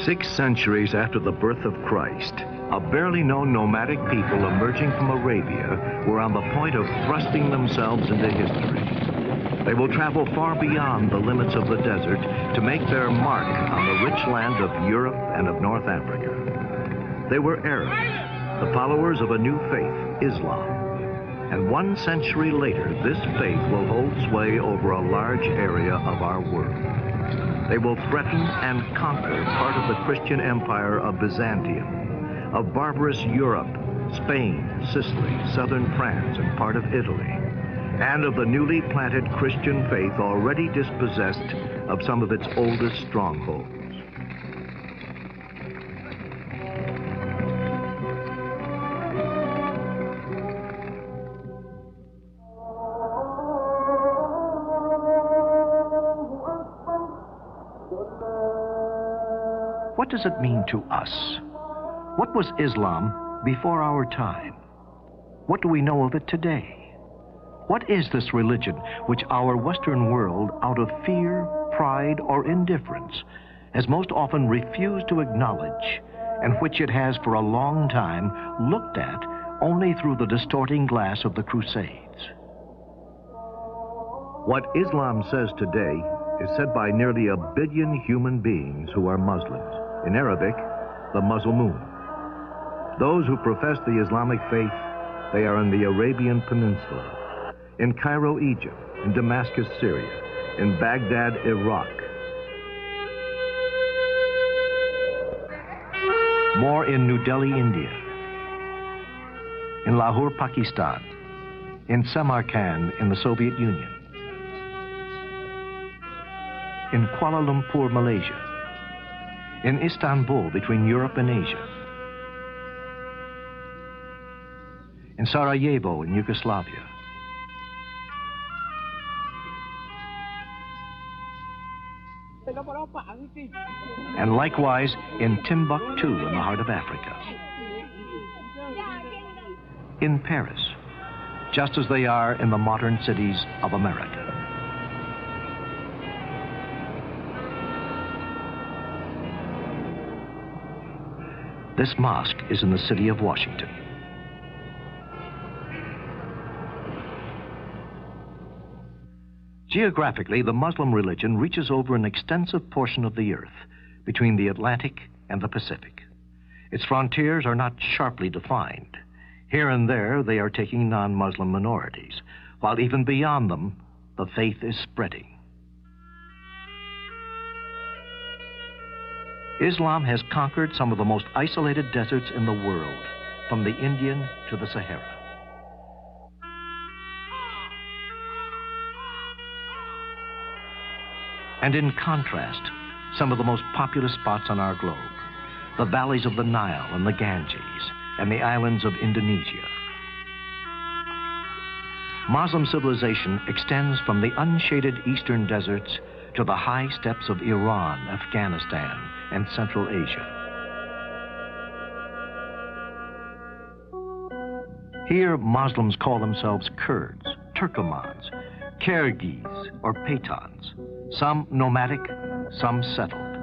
6 centuries after the birth of Christ, a barely known nomadic people emerging from Arabia were on the point of thrusting themselves into history. They will travel far beyond the limits of the desert to make their mark on the rich land of Europe and of North Africa. They were Arabs, the followers of a new faith, Islam. And 1 century later, this faith will hold sway over a large area of our world. They will threaten and conquer part of the Christian empire of Byzantium, of barbarous Europe, Spain, Sicily, southern France, and part of Italy, and of the newly planted Christian faith already dispossessed of some of its oldest strongholds. What does it mean to us? What was Islam before our time? What do we know of it today? What is this religion which our Western world, out of fear, pride, or indifference, has most often refused to acknowledge, and which it has for a long time looked at only through the distorting glass of the Crusades? What Islam says today is said by nearly 1 billion human beings who are Muslims. In Arabic, the Muslimun. Those who profess the Islamic faith, they are in the Arabian Peninsula, in Cairo, Egypt, in Damascus, Syria, in Baghdad, Iraq. More in New Delhi, India, in Lahore, Pakistan, in Samarkand, in the Soviet Union, in Kuala Lumpur, Malaysia, in Istanbul, between Europe and Asia, in Sarajevo, in Yugoslavia, and likewise in Timbuktu, in the heart of Africa, in Paris, just as they are in the modern cities of America. This mosque is in the city of Washington. Geographically, the Muslim religion reaches over an extensive portion of the earth between the Atlantic and the Pacific. Its frontiers are not sharply defined. Here and there, they are taking non-Muslim minorities, while even beyond them, the faith is spreading. Islam has conquered some of the most isolated deserts in the world, from the Indian to the Sahara. And in contrast, some of the most populous spots on our globe, the valleys of the Nile and the Ganges, and the islands of Indonesia. Muslim civilization extends from the unshaded eastern deserts to the high steppes of Iran, Afghanistan, and Central Asia. Here, Muslims call themselves Kurds, Turkomans, Kyrgyz, or Pathans, some nomadic, some settled,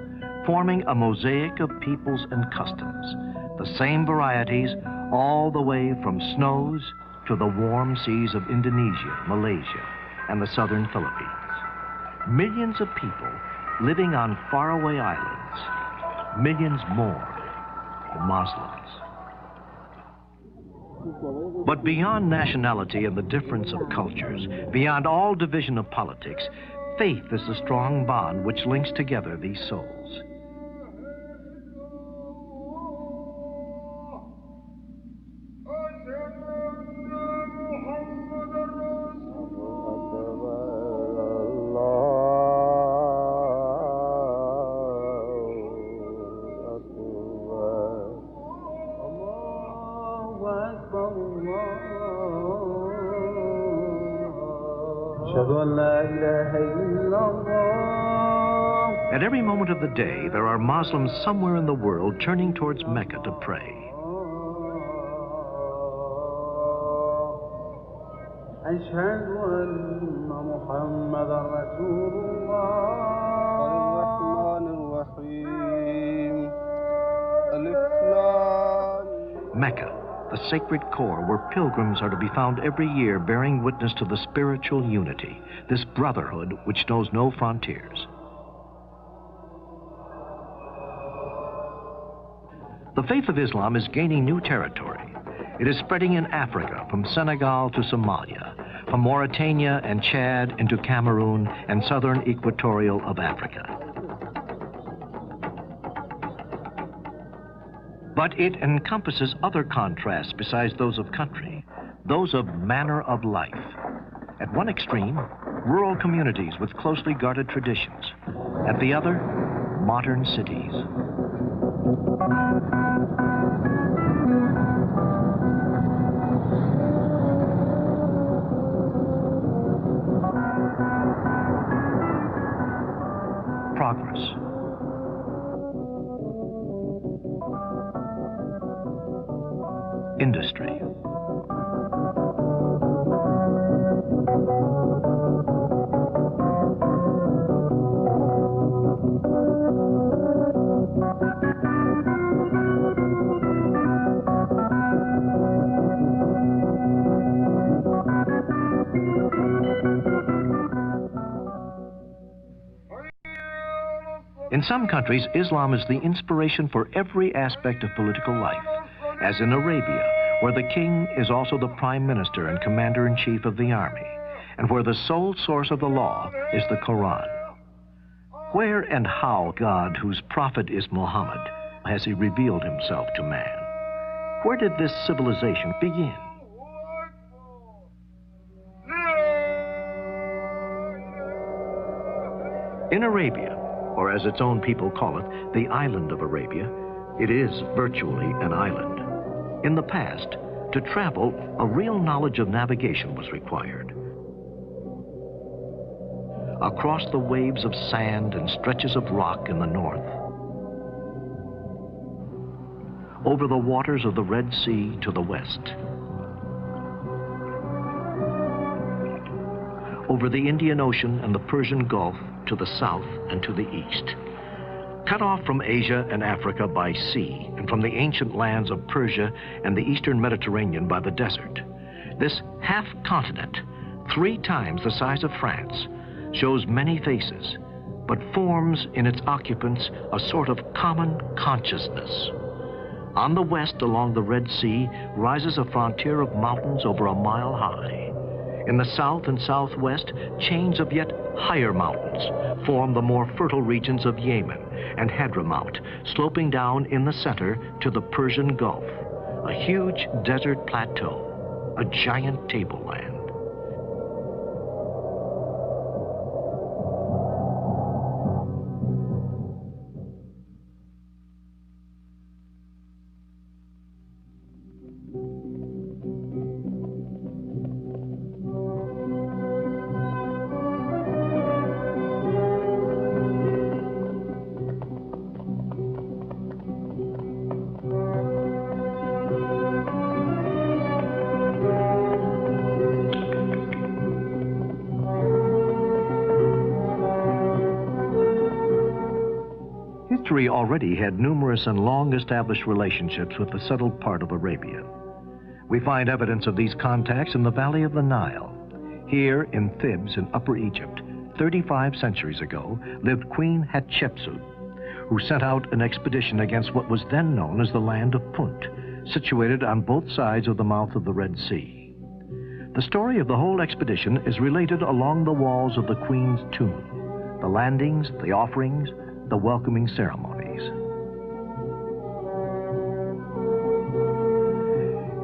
forming a mosaic of peoples and customs, the same varieties all the way from snows to the warm seas of Indonesia, Malaysia, and the southern Philippines. Millions of people living on faraway islands, millions more Muslims. But beyond nationality and the difference of cultures, beyond all division of politics, faith is the strong bond which links together these souls. At every moment of the day, there are Muslims somewhere in the world turning towards Mecca to pray. a sacred core where pilgrims are to be found every year bearing witness to the spiritual unity, this brotherhood which knows no frontiers. The faith of Islam is gaining new territory. It is spreading in Africa, from Senegal to Somalia, from Mauritania and Chad into Cameroon and southern equatorial of Africa. But it encompasses other contrasts besides those of country, those of manner of life. At one extreme, rural communities with closely guarded traditions. At the other, modern cities. Progress. Industry. In some countries, Islam is the inspiration for every aspect of political life, as in Arabia, where the king is also the prime minister and commander-in-chief of the army, and where the sole source of the law is the Quran. Where and how God, whose prophet is Muhammad, has he revealed himself to man? Where did this civilization begin? In Arabia, or as its own people call it, the island of Arabia, it is virtually an island. In the past, to travel, a real knowledge of navigation was required. Across the waves of sand and stretches of rock in the north, over the waters of the Red Sea to the west, over the Indian Ocean and the Persian Gulf to the south and to the east. Cut off from Asia and Africa by sea, and from the ancient lands of Persia and the eastern Mediterranean by the desert, this half-continent, 3 times the size of France, shows many faces, but forms in its occupants a sort of common consciousness. On the west along the Red Sea rises a frontier of mountains over a mile high. In the south and southwest, chains of yet higher mountains form the more fertile regions of Yemen and Hadramaut, sloping down in the center to the Persian Gulf, a huge desert plateau, a giant tableland. History already had numerous and long-established relationships with the settled part of Arabia. We find evidence of these contacts in the valley of the Nile. Here in Thebes in Upper Egypt, 35 centuries ago, lived Queen Hatshepsut, who sent out an expedition against what was then known as the land of Punt, situated on both sides of the mouth of the Red Sea. The story of the whole expedition is related along the walls of the Queen's tomb, the landings, the offerings, the welcoming ceremonies.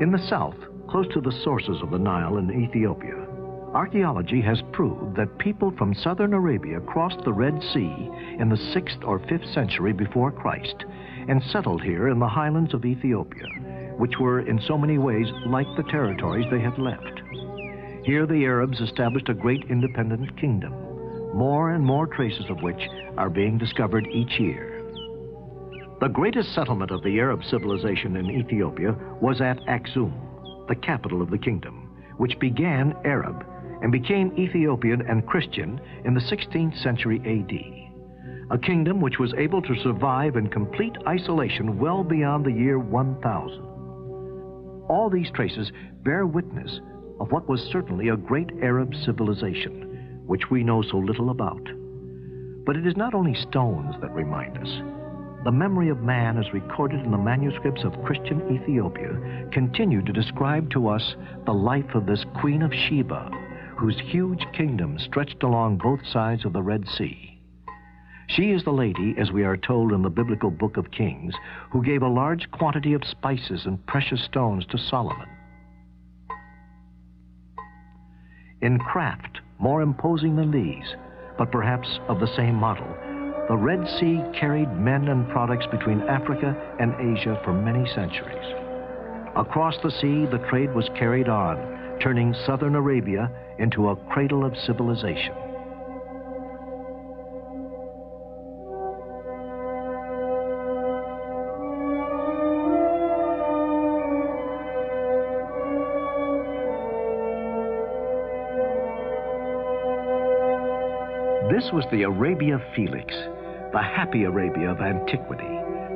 In the south, close to the sources of the Nile in Ethiopia, archaeology has proved that people from southern Arabia crossed the Red Sea in the 6th or 5th century before Christ and settled here in the highlands of Ethiopia, which were in so many ways like the territories they had left. Here the Arabs established a great independent kingdom, more and more traces of which are being discovered each year. The greatest settlement of the Arab civilization in Ethiopia was at Aksum, the capital of the kingdom, which began Arab and became Ethiopian and Christian in the 16th century AD, a kingdom which was able to survive in complete isolation well beyond the year 1000. all these traces bear witness of what was certainly a great Arab civilization, which we know so little about. But it is not only stones that remind us. The memory of man as recorded in the manuscripts of Christian Ethiopia continue to describe to us the life of this Queen of Sheba, whose huge kingdom stretched along both sides of the Red Sea. She is the lady, as we are told in the biblical book of Kings, who gave a large quantity of spices and precious stones to Solomon. In craft, more imposing than these, but perhaps of the same model, the Red Sea carried men and products between Africa and Asia for many centuries. Across the sea, the trade was carried on, turning southern Arabia into a cradle of civilization. This was the Arabia Felix, the happy Arabia of antiquity,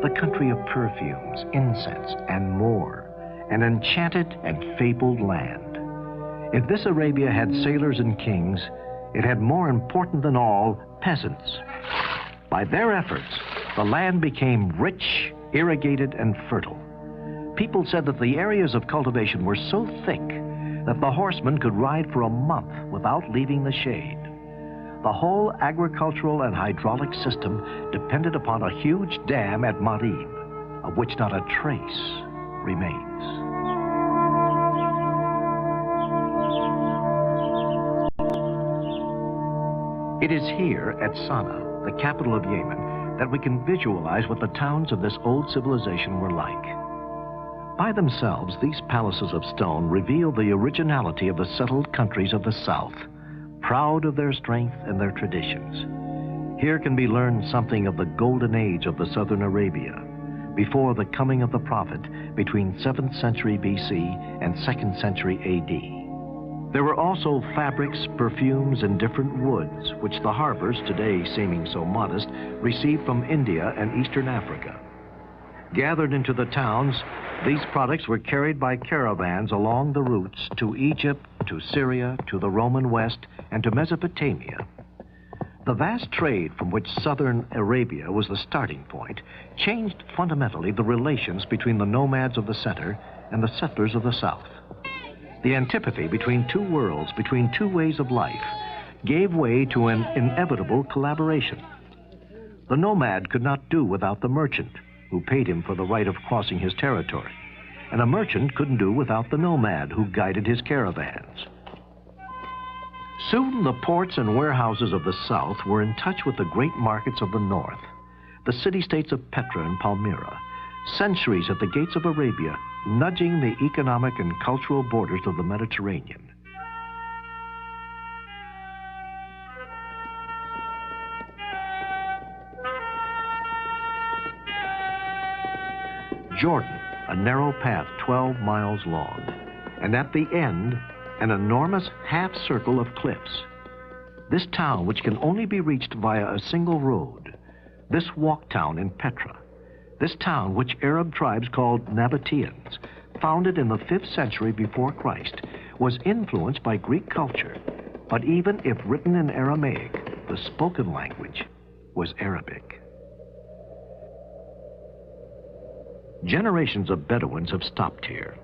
the country of perfumes, incense, and more, an enchanted and fabled land. If this Arabia had sailors and kings, it had more important than all, peasants. By their efforts, the land became rich, irrigated, and fertile. People said that the areas of cultivation were so thick that the horsemen could ride for a month without leaving the shade. The whole agricultural and hydraulic system depended upon a huge dam at Marib, of which not a trace remains. It is here at Sana'a, the capital of Yemen, that we can visualize what the towns of this old civilization were like. By themselves, these palaces of stone reveal the originality of the settled countries of the south, proud of their strength and their traditions. Here can be learned something of the golden age of the southern Arabia, before the coming of the prophet between 7th century BC and 2nd century AD. There were also fabrics, perfumes, and different woods, which the harbors, today seeming so modest, received from India and Eastern Africa. Gathered into the towns, these products were carried by caravans along the routes to Egypt, to Syria, to the Roman West, and to Mesopotamia. The vast trade from which southern Arabia was the starting point changed fundamentally the relations between the nomads of the center and the settlers of the south. The antipathy between two worlds, between two ways of life, gave way to an inevitable collaboration. The nomad could not do without the merchant, who paid him for the right of crossing his territory, and a merchant couldn't do without the nomad, who guided his caravans. Soon the ports and warehouses of the south were in touch with the great markets of the north, the city-states of Petra and Palmyra, centuries at the gates of Arabia, nudging the economic and cultural borders of the Mediterranean. Jordan, a narrow path 12 miles long, and at the end, an enormous half-circle of cliffs. This town, which can only be reached via a single road, this walk town in Petra, this town which Arab tribes called Nabateans, founded in the 5th century before Christ, was influenced by Greek culture, but even if written in Aramaic, the spoken language was Arabic. Generations of Bedouins have stopped here.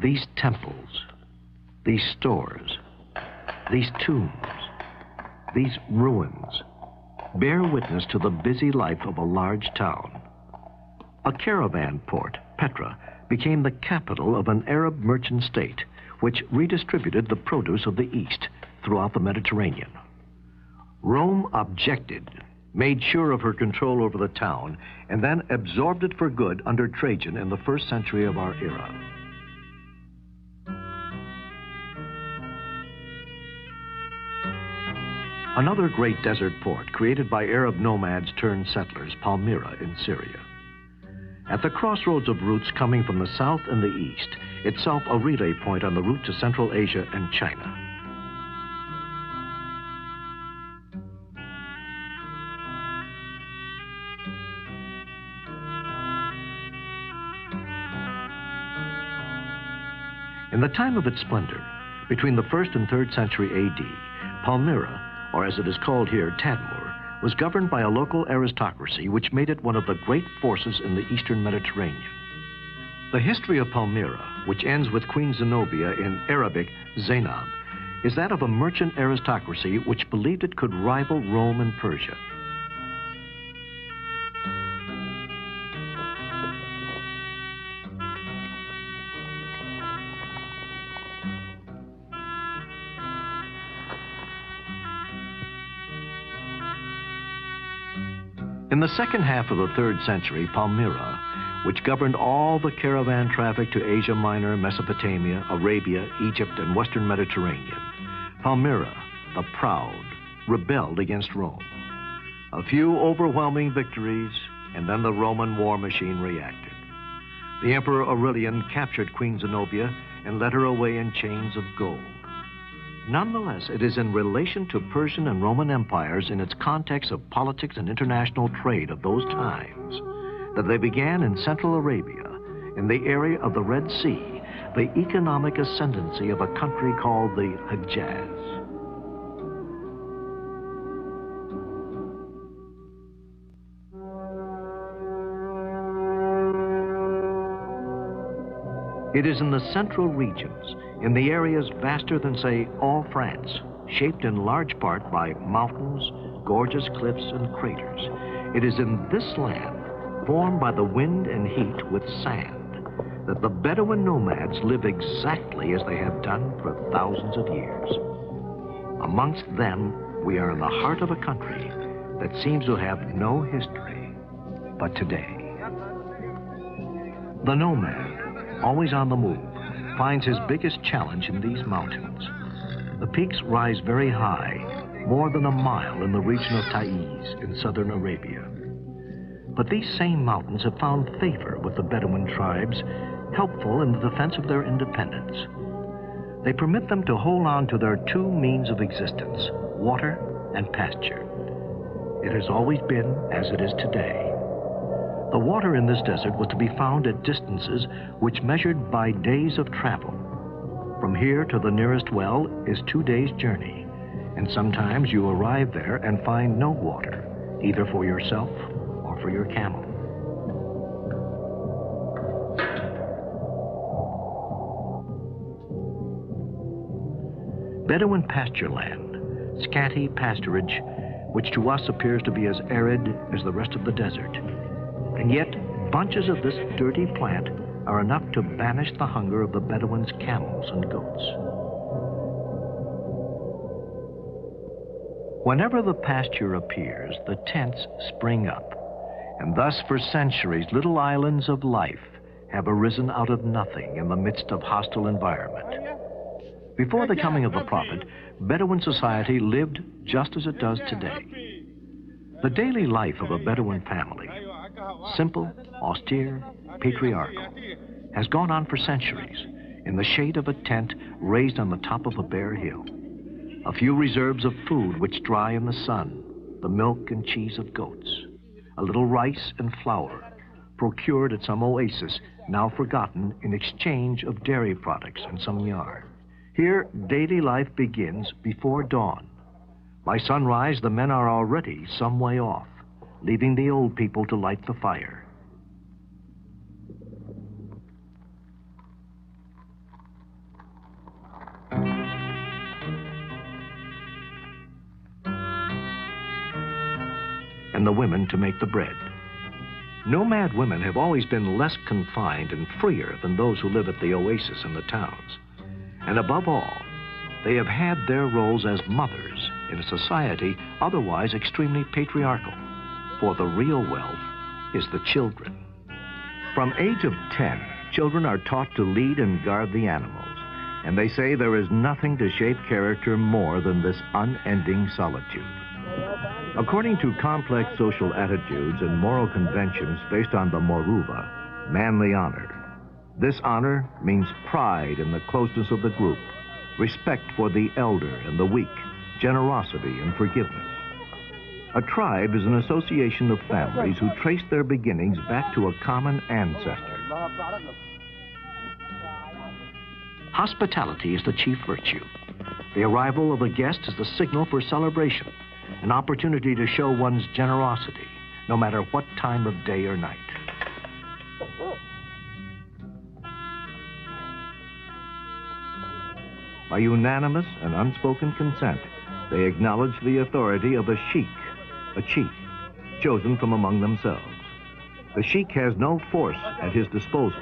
These temples, these stores, these tombs, these ruins bear witness to the busy life of a large town. A caravan port, Petra, became the capital of an Arab merchant state, which redistributed the produce of the East throughout the Mediterranean. Rome objected, made sure of her control over the town, and then absorbed it for good under Trajan in the 1st century of our era. Another great desert port created by Arab nomads turned settlers, Palmyra in Syria. At the crossroads of routes coming from the south and the east, itself a relay point on the route to Central Asia and China. In the time of its splendor, between the 1st and 3rd century A.D., Palmyra, or as it is called here, Tadmor, was governed by a local aristocracy which made it one of the great forces in the eastern Mediterranean. The history of Palmyra, which ends with Queen Zenobia, in Arabic, Zainab, is that of a merchant aristocracy which believed it could rival Rome and Persia. In the second half of the 3rd century, Palmyra, which governed all the caravan traffic to Asia Minor, Mesopotamia, Arabia, Egypt, and Western Mediterranean, Palmyra, the proud, rebelled against Rome. A few overwhelming victories, and then the Roman war machine reacted. The Emperor Aurelian captured Queen Zenobia and led her away in chains of gold. Nonetheless, it is in relation to Persian and Roman empires in its context of politics and international trade of those times that they began in Central Arabia, in the area of the Red Sea, the economic ascendancy of a country called the Hejaz. It is in the central regions, in the areas vaster than, say, all France, shaped in large part by mountains, gorgeous cliffs, and craters. It is in this land, formed by the wind and heat with sand, that the Bedouin nomads live exactly as they have done for thousands of years. Amongst them, we are in the heart of a country that seems to have no history but today. The nomad, always on the move, finds his biggest challenge in these mountains. The peaks rise very high, more than a mile in the region of Taiz in southern Arabia. But these same mountains have found favor with the Bedouin tribes, helpful in the defense of their independence. They permit them to hold on to their two means of existence, water and pasture. It has always been as it is today. The water in this desert was to be found at distances which measured by days of travel. From here to the nearest well is 2 days' journey, and sometimes you arrive there and find no water, either for yourself or for your camel. Bedouin pasture land, scanty pasturage, which to us appears to be as arid as the rest of the desert. And yet, bunches of this dirty plant are enough to banish the hunger of the Bedouins' camels and goats. Whenever the pasture appears, the tents spring up, and thus for centuries little islands of life have arisen out of nothing in the midst of hostile environment. Before the coming of the Prophet, Bedouin society lived just as it does today. The daily life of a Bedouin family, simple, austere, patriarchal, has gone on for centuries in the shade of a tent raised on the top of a bare hill. A few reserves of food which dry in the sun, the milk and cheese of goats, a little rice and flour procured at some oasis now forgotten in exchange of dairy products and some yarn. Here, daily life begins before dawn. By sunrise, the men are already some way off, leaving the old people to light the fire. And the women to make the bread. Nomad women have always been less confined and freer than those who live at the oasis in the towns. And above all, they have had their roles as mothers in a society otherwise extremely patriarchal. For the real wealth is the children. From age of 10, children are taught to lead and guard the animals, and they say there is nothing to shape character more than this unending solitude. According to complex social attitudes and moral conventions based on the moruva, manly honor, this honor means pride in the closeness of the group, respect for the elder and the weak, generosity and forgiveness. A tribe is an association of families who trace their beginnings back to a common ancestor. Hospitality is the chief virtue. The arrival of a guest is the signal for celebration, an opportunity to show one's generosity, no matter what time of day or night. By unanimous and unspoken consent, they acknowledge the authority of a sheikh, a chief, chosen from among themselves. The sheikh has no force at his disposal,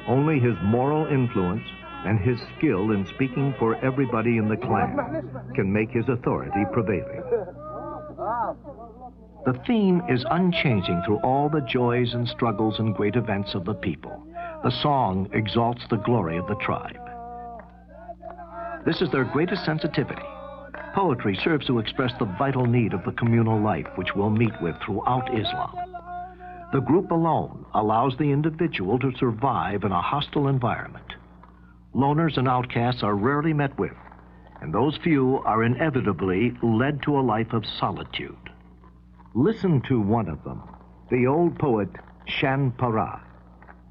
only his moral influence and his skill in speaking for everybody in the clan can make his authority prevailing. The theme is unchanging through all the joys and struggles and great events of the people. The song exalts the glory of the tribe. This is their greatest sensitivity. Poetry serves to express the vital need of the communal life which we'll meet with throughout Islam. The group alone allows the individual to survive in a hostile environment. Loners and outcasts are rarely met with, and those few are inevitably led to a life of solitude. Listen to one of them, the old poet Shan Para.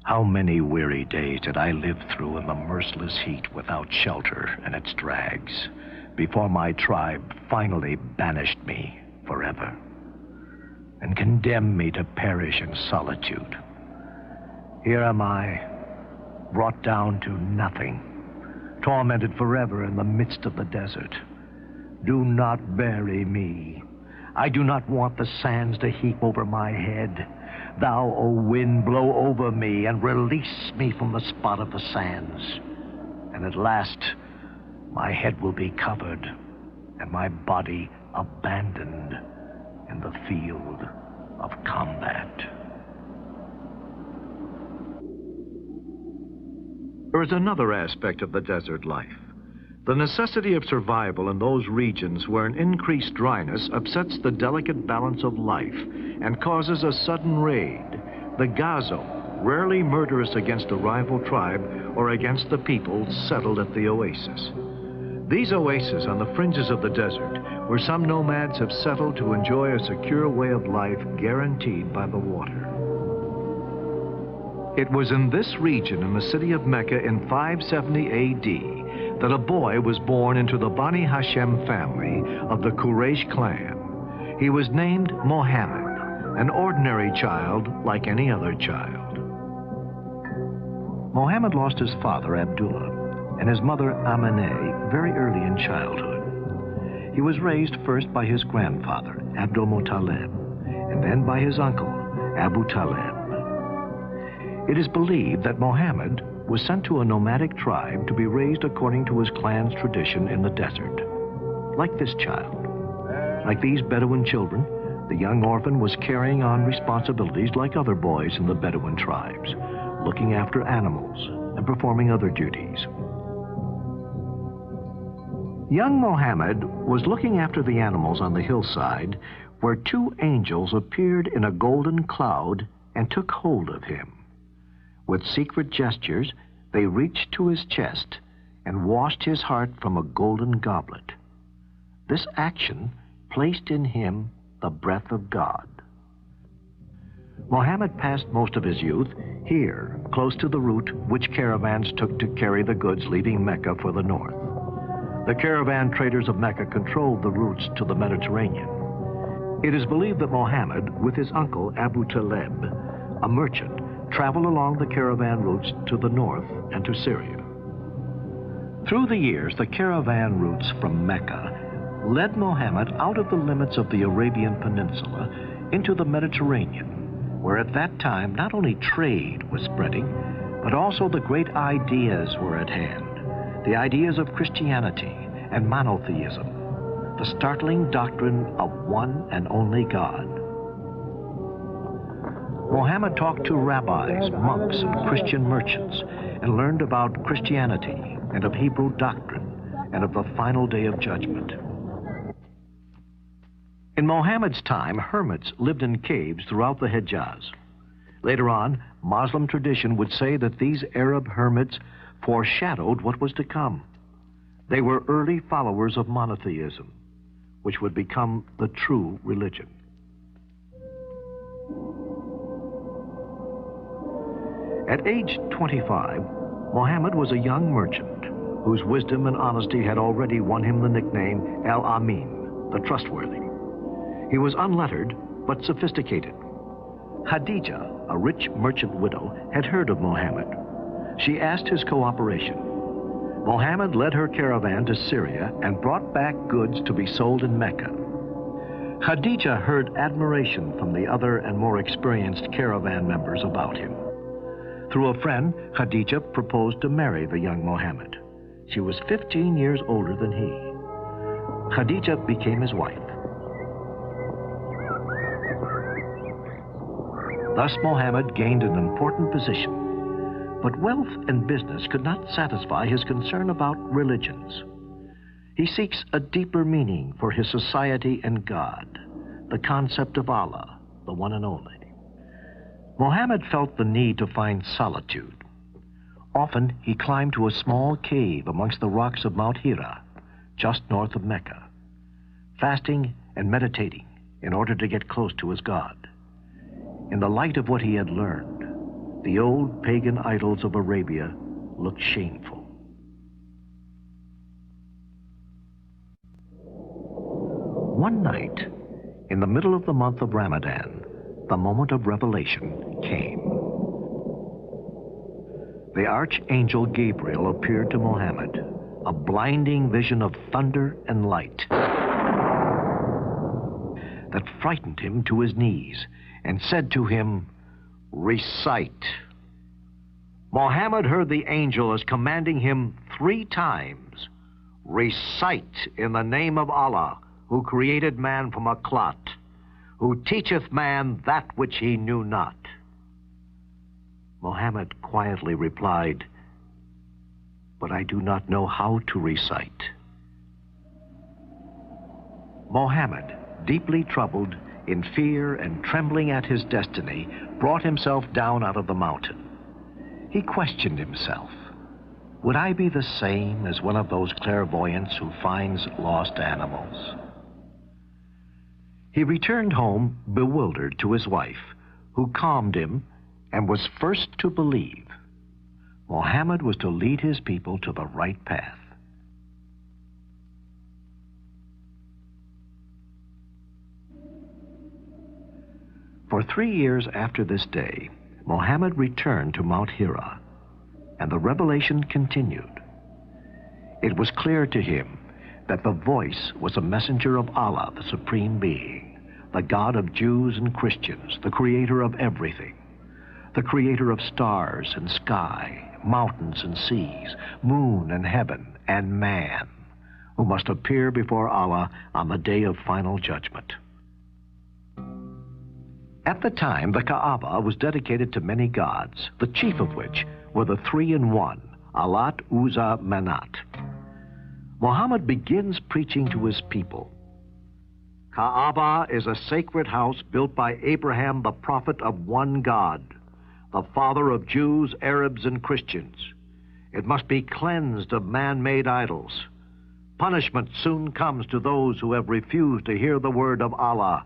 How many weary days did I live through in the merciless heat without shelter and its drags, before my tribe finally banished me forever and condemned me to perish in solitude. Here am I, brought down to nothing, tormented forever in the midst of the desert. Do not bury me. I do not want the sands to heap over my head. Thou, O wind, blow over me and release me from the spot of the sands. And at last, my head will be covered and my body abandoned in the field of combat. There is another aspect of the desert life. The necessity of survival in those regions where an increased dryness upsets the delicate balance of life and causes a sudden raid. The Gazo, rarely murderous against a rival tribe or against the people settled at the oasis. These oases on the fringes of the desert, where some nomads have settled to enjoy a secure way of life guaranteed by the water. It was in this region in the city of Mecca in 570 AD that a boy was born into the Bani Hashem family of the Quraysh clan. He was named Muhammad, an ordinary child like any other child. Muhammad lost his father, Abdullah, and his mother, Amineh, very early in childhood. He was raised first by his grandfather, Abdul Muttalib, and then by his uncle, Abu Talib. It is believed that Muhammad was sent to a nomadic tribe to be raised according to his clan's tradition in the desert. Like this child, like these Bedouin children, the young orphan was carrying on responsibilities like other boys in the Bedouin tribes, looking after animals and performing other duties. Young Muhammad was looking after the animals on the hillside where two angels appeared in a golden cloud and took hold of him. With secret gestures, they reached to his chest and washed his heart from a golden goblet. This action placed in him the breath of God. Muhammad passed most of his youth here, close to the route which caravans took to carry the goods leaving Mecca for the north. The caravan traders of Mecca controlled the routes to the Mediterranean. It is believed that Muhammad, with his uncle Abu Talib, a merchant, traveled along the caravan routes to the north and to Syria. Through the years, the caravan routes from Mecca led Muhammad out of the limits of the Arabian Peninsula into the Mediterranean, where at that time not only trade was spreading, but also the great ideas were at hand, the ideas of Christianity and monotheism, the startling doctrine of one and only God. Muhammad talked to rabbis, monks, and Christian merchants, and learned about Christianity and of Hebrew doctrine and of the final day of judgment. In Mohammed's time, hermits lived in caves throughout the Hejaz. Later on, Muslim tradition would say that these Arab hermits foreshadowed what was to come. They were early followers of monotheism, which would become the true religion. At age 25, Muhammad was a young merchant whose wisdom and honesty had already won him the nickname Al-Amin, the trustworthy. He was unlettered, but sophisticated. Khadija, a rich merchant widow, had heard of Muhammad. She asked his cooperation. Muhammad led her caravan to Syria and brought back goods to be sold in Mecca. Khadija heard admiration from the other and more experienced caravan members about him. Through a friend, Khadija proposed to marry the young Muhammad. She was 15 years older than he. Khadija became his wife. Thus Muhammad gained an important position, but wealth and business could not satisfy his concern about religions. He seeks a deeper meaning for his society and God, the concept of Allah, the one and only. Muhammad felt the need to find solitude. Often he climbed to a small cave amongst the rocks of Mount Hira, just north of Mecca, fasting and meditating in order to get close to his God. In the light of what he had learned, the old pagan idols of Arabia looked shameful. One night, in the middle of the month of Ramadan, the moment of revelation came. The archangel Gabriel appeared to Muhammad, a blinding vision of thunder and light that frightened him to his knees, and said to him, "Recite." Muhammad heard the angel as commanding him 3 times, "Recite in the name of Allah, who created man from a clot, who teacheth man that which he knew not." Muhammad quietly replied, "But I do not know how to recite." Muhammad, deeply troubled, in fear and trembling at his destiny, brought himself down out of the mountain. He questioned himself. Would I be the same as one of those clairvoyants who finds lost animals? He returned home bewildered to his wife, who calmed him and was first to believe. Muhammad was to lead his people to the right path. For 3 years after this day, Muhammad returned to Mount Hira, and the revelation continued. It was clear to him that the voice was a messenger of Allah, the Supreme Being, the God of Jews and Christians, the creator of everything, the creator of stars and sky, mountains and seas, moon and heaven, and man, who must appear before Allah on the day of final judgment. At the time, the Kaaba was dedicated to many gods, the chief of which were the 3-in-1, Allat, Uzza, Manat. Muhammad begins preaching to his people. Kaaba is a sacred house built by Abraham, the prophet of one God, the father of Jews, Arabs, and Christians. It must be cleansed of man-made idols. Punishment soon comes to those who have refused to hear the word of Allah.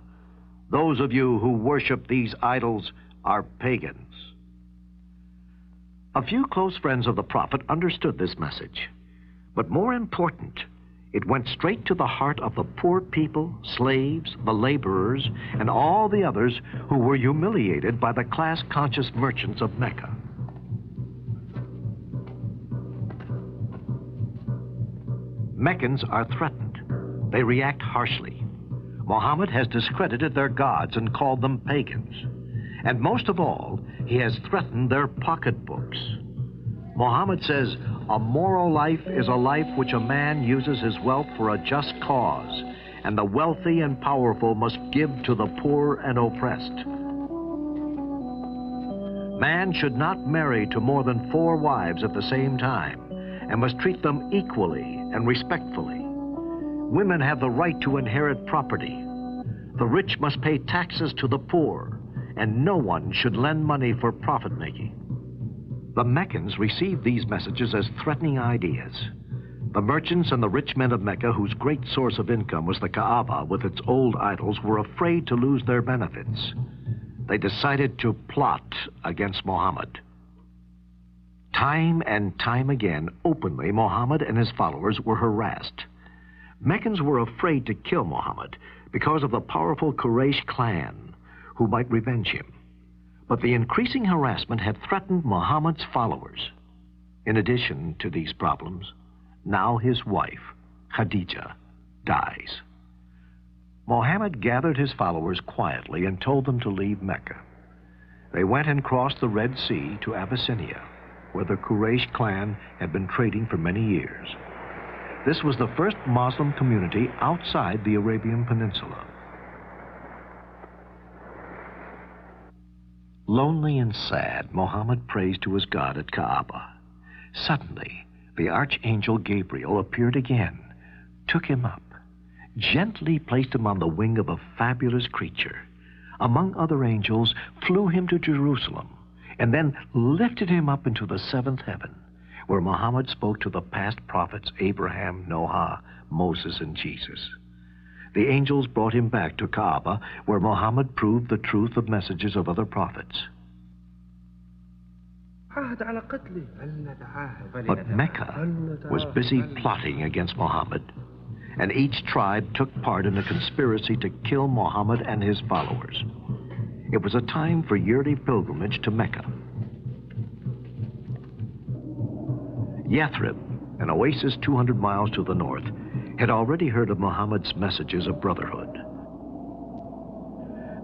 Those of you who worship these idols are pagans. A few close friends of the prophet understood this message. But more important, it went straight to the heart of the poor people, slaves, the laborers, and all the others who were humiliated by the class-conscious merchants of Mecca. Meccans are threatened. They react harshly. Muhammad has discredited their gods and called them pagans. And most of all, he has threatened their pocketbooks. Muhammad says, a moral life is a life which a man uses his wealth for a just cause, and the wealthy and powerful must give to the poor and oppressed. Man should not marry to more than 4 wives at the same time, and must treat them equally and respectfully. Women have the right to inherit property. The rich must pay taxes to the poor, and no one should lend money for profit-making. The Meccans received these messages as threatening ideas. The merchants and the rich men of Mecca, whose great source of income was the Kaaba with its old idols, were afraid to lose their benefits. They decided to plot against Muhammad. Time and time again, openly, Muhammad and his followers were harassed. Meccans were afraid to kill Muhammad because of the powerful Quraysh clan, who might revenge him. But the increasing harassment had threatened Muhammad's followers. In addition to these problems, now his wife, Khadija, dies. Muhammad gathered his followers quietly and told them to leave Mecca. They went and crossed the Red Sea to Abyssinia, where the Quraysh clan had been trading for many years. This was the first Muslim community outside the Arabian Peninsula. Lonely and sad, Muhammad prays to his God at Kaaba. Suddenly, the archangel Gabriel appeared again, took him up, gently placed him on the wing of a fabulous creature, among other angels, flew him to Jerusalem, and then lifted him up into the seventh heaven, where Muhammad spoke to the past prophets Abraham, Noah, Moses, and Jesus. The angels brought him back to Kaaba, where Muhammad proved the truth of messages of other prophets. But Mecca was busy plotting against Muhammad, and each tribe took part in a conspiracy to kill Muhammad and his followers. It was a time for yearly pilgrimage to Mecca. Yathrib, an oasis 200 miles to the north, had already heard of Muhammad's messages of brotherhood.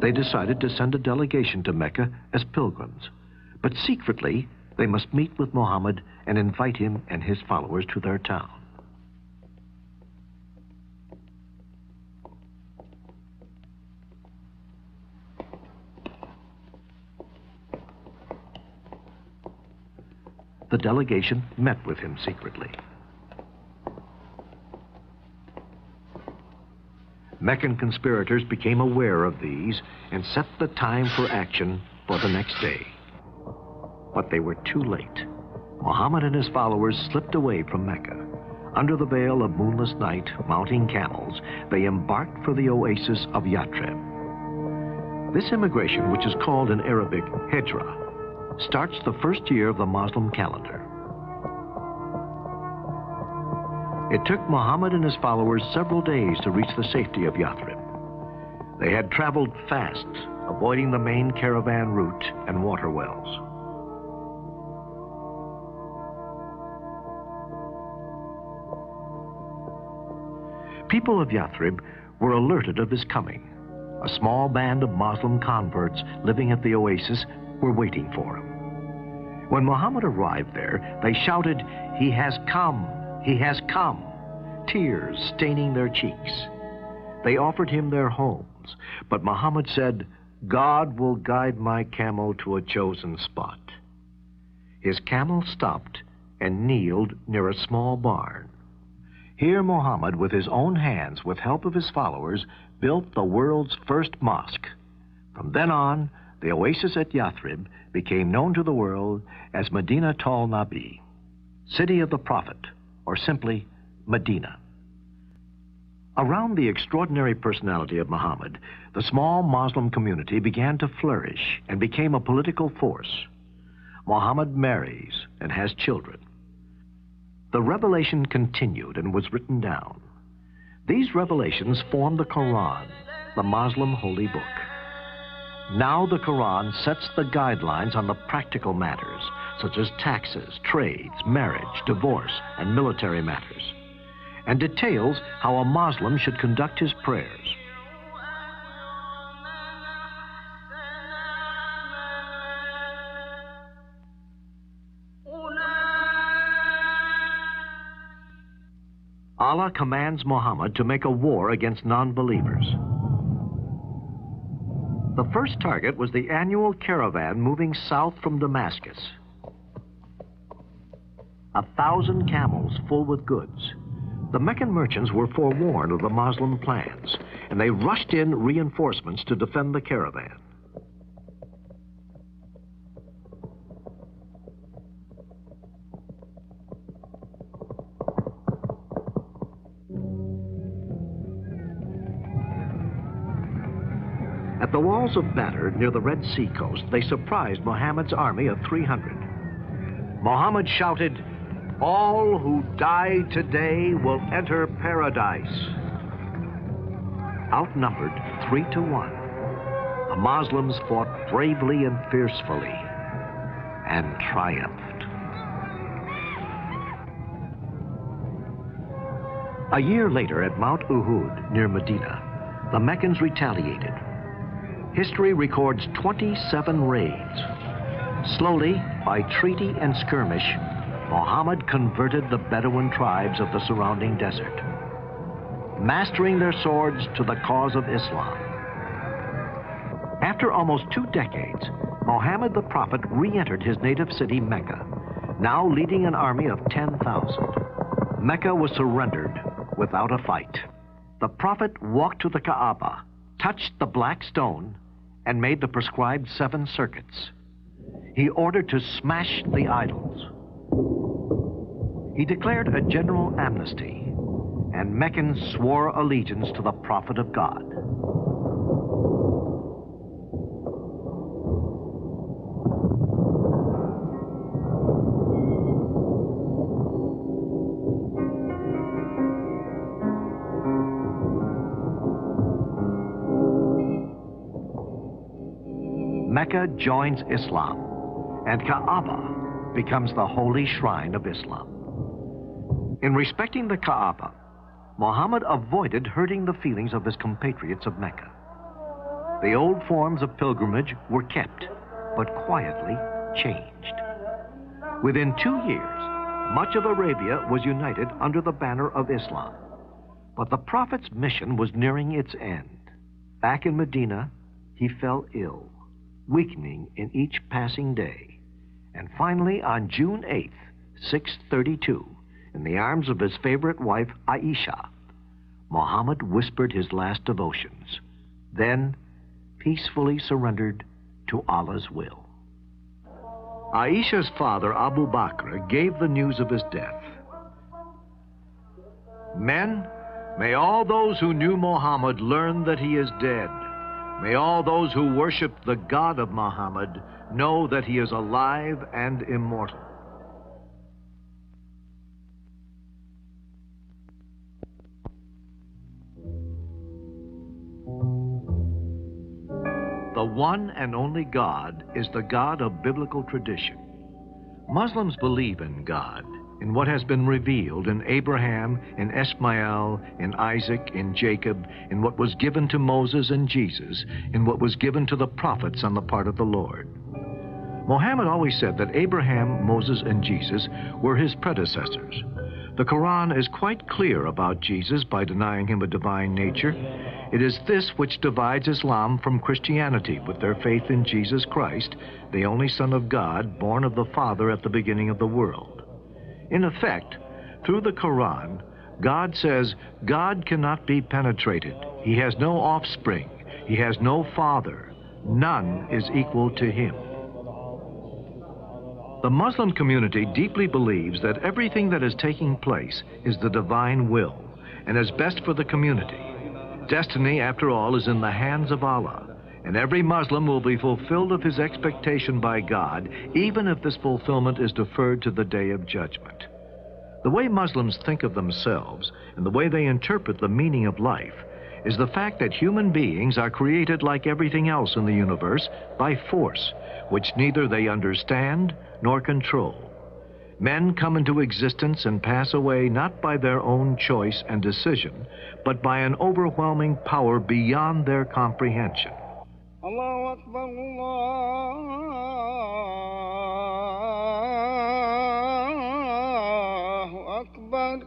They decided to send a delegation to Mecca as pilgrims, but secretly they must meet with Muhammad and invite him and his followers to their town. The delegation met with him secretly. Meccan conspirators became aware of these and set the time for action for the next day. But they were too late. Muhammad and his followers slipped away from Mecca. Under the veil of moonless night, mounting camels, they embarked for the oasis of Yathrib. This immigration, which is called in Arabic Hijra, starts the first year of the Muslim calendar. It took Muhammad and his followers several days to reach the safety of Yathrib. They had traveled fast, avoiding the main caravan route and water wells. People of Yathrib were alerted of his coming. A small band of Muslim converts living at the oasis were waiting for him. When Muhammad arrived there, they shouted, "He has come! He has come!" Tears staining their cheeks. They offered him their homes, but Muhammad said, "God will guide my camel to a chosen spot." His camel stopped and kneeled near a small barn. Here Muhammad, with his own hands, with help of his followers, built the world's first mosque. From then on, the oasis at Yathrib became known to the world as Madinatul Nabi, City of the Prophet, or simply Medina. Around the extraordinary personality of Muhammad, the small Muslim community began to flourish and became a political force. Muhammad marries and has children. The revelation continued and was written down. These revelations form the Quran, the Muslim holy book. Now the Quran sets the guidelines on the practical matters, such as taxes, trades, marriage, divorce, and military matters, and details how a Muslim should conduct his prayers. Allah commands Muhammad to make a war against non-believers. The first target was the annual caravan moving south from Damascus. 1,000 camels full with goods. The Meccan merchants were forewarned of the Moslem plans, and they rushed in reinforcements to defend the caravan. At the walls of Badr, near the Red Sea coast, they surprised Muhammad's army of 300. Muhammad shouted, "All who die today will enter paradise." Outnumbered 3-1, the Muslims fought bravely and fiercely and triumphed. A year later at Mount Uhud, near Medina, the Meccans retaliated. History records 27 raids. Slowly, by treaty and skirmish, Muhammad converted the Bedouin tribes of the surrounding desert, mastering their swords to the cause of Islam. After almost 2 decades, Muhammad the Prophet re-entered his native city, Mecca, now leading an army of 10,000. Mecca was surrendered without a fight. The Prophet walked to the Kaaba, touched the black stone, and made the prescribed 7 circuits. He ordered to smash the idols. He declared a general amnesty, and Meccans swore allegiance to the Prophet of God. Mecca joins Islam, and Kaaba becomes the holy shrine of Islam. In respecting the Kaaba, Muhammad avoided hurting the feelings of his compatriots of Mecca. The old forms of pilgrimage were kept, but quietly changed. Within 2 years, much of Arabia was united under the banner of Islam. But the Prophet's mission was nearing its end. Back in Medina, he fell ill, weakening in each passing day. And finally, on June 8th, 632, in the arms of his favorite wife, Aisha, Muhammad whispered his last devotions, then peacefully surrendered to Allah's will. Aisha's father, Abu Bakr, gave the news of his death. "Men, may all those who knew Muhammad learn that he is dead. May all those who worship the God of Muhammad know that he is alive and immortal." The one and only God is the God of biblical tradition. Muslims believe in God, in what has been revealed in Abraham, in Ishmael, in Isaac, in Jacob, in what was given to Moses and Jesus, in what was given to the prophets on the part of the Lord. Muhammad always said that Abraham, Moses, and Jesus were his predecessors. The Quran is quite clear about Jesus by denying him a divine nature. It is this which divides Islam from Christianity, with their faith in Jesus Christ, the only Son of God, born of the Father at the beginning of the world. In effect, through the Quran, God says God cannot be penetrated. He has no offspring. He has no father. None is equal to him. The Muslim community deeply believes that everything that is taking place is the divine will and is best for the community. Destiny, after all, is in the hands of Allah, and every Muslim will be fulfilled of his expectation by God, even if this fulfillment is deferred to the day of judgment. The way Muslims think of themselves and the way they interpret the meaning of life is the fact that human beings are created like everything else in the universe by force, which neither they understand nor control. Men come into existence and pass away not by their own choice and decision, but by an overwhelming power beyond their comprehension. Allahu Akbar, Allahu Akbar.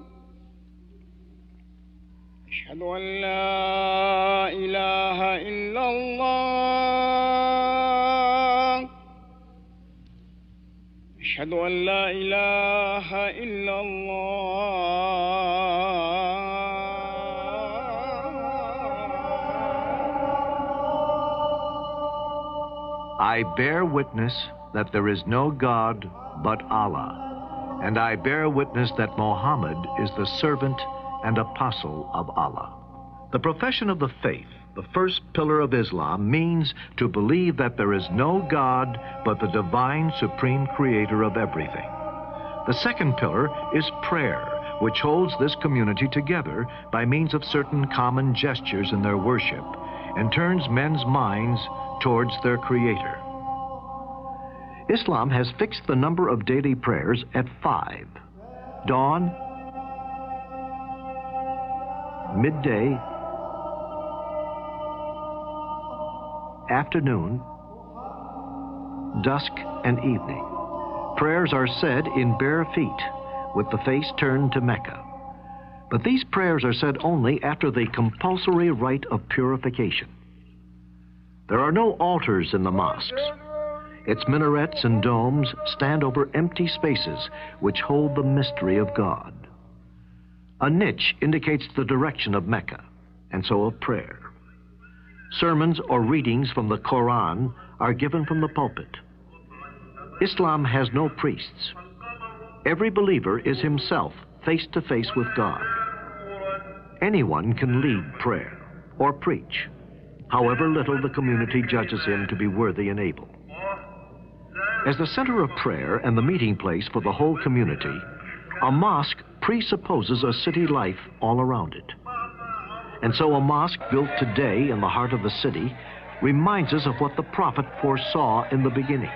Ashhadu an la ilaha illallah. Ashhadu an la ilaha illallah. I bear witness that there is no God but Allah, and I bear witness that Muhammad is the servant and apostle of Allah. The profession of the faith, the first pillar of Islam, means to believe that there is no God but the divine supreme creator of everything. The second pillar is prayer, which holds this community together by means of certain common gestures in their worship and turns men's minds towards their Creator. Islam has fixed the number of daily prayers at 5. Dawn, midday, afternoon, dusk, and evening. Prayers are said in bare feet, with the face turned to Mecca. But these prayers are said only after the compulsory rite of purification. There are no altars in the mosques. Its minarets and domes stand over empty spaces which hold the mystery of God. A niche indicates the direction of Mecca, and so of prayer. Sermons or readings from the Quran are given from the pulpit. Islam has no priests. Every believer is himself face to face with God. Anyone can lead prayer or preach, however little the community judges him to be worthy and able. As the center of prayer and the meeting place for the whole community, a mosque presupposes a city life all around it. And so a mosque built today in the heart of the city reminds us of what the prophet foresaw in the beginning.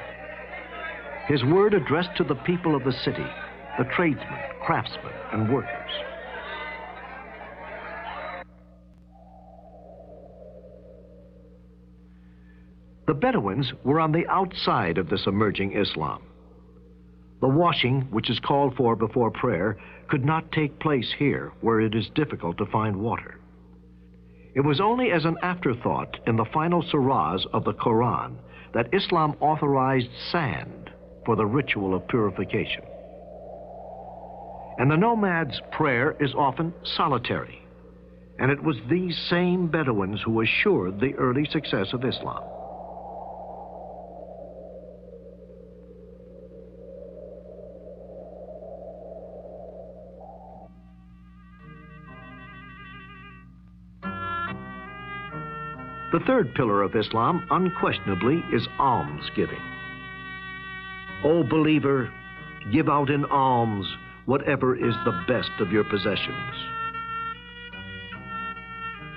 His word addressed to the people of the city, the tradesmen, craftsmen, and workers. The Bedouins were on the outside of this emerging Islam. The washing, which is called for before prayer, could not take place here, where it is difficult to find water. It was only as an afterthought in the final surahs of the Quran that Islam authorized sand for the ritual of purification. And the nomad's prayer is often solitary, and it was these same Bedouins who assured the early success of Islam. The third pillar of Islam, unquestionably, is almsgiving. O believer, give out in alms whatever is the best of your possessions.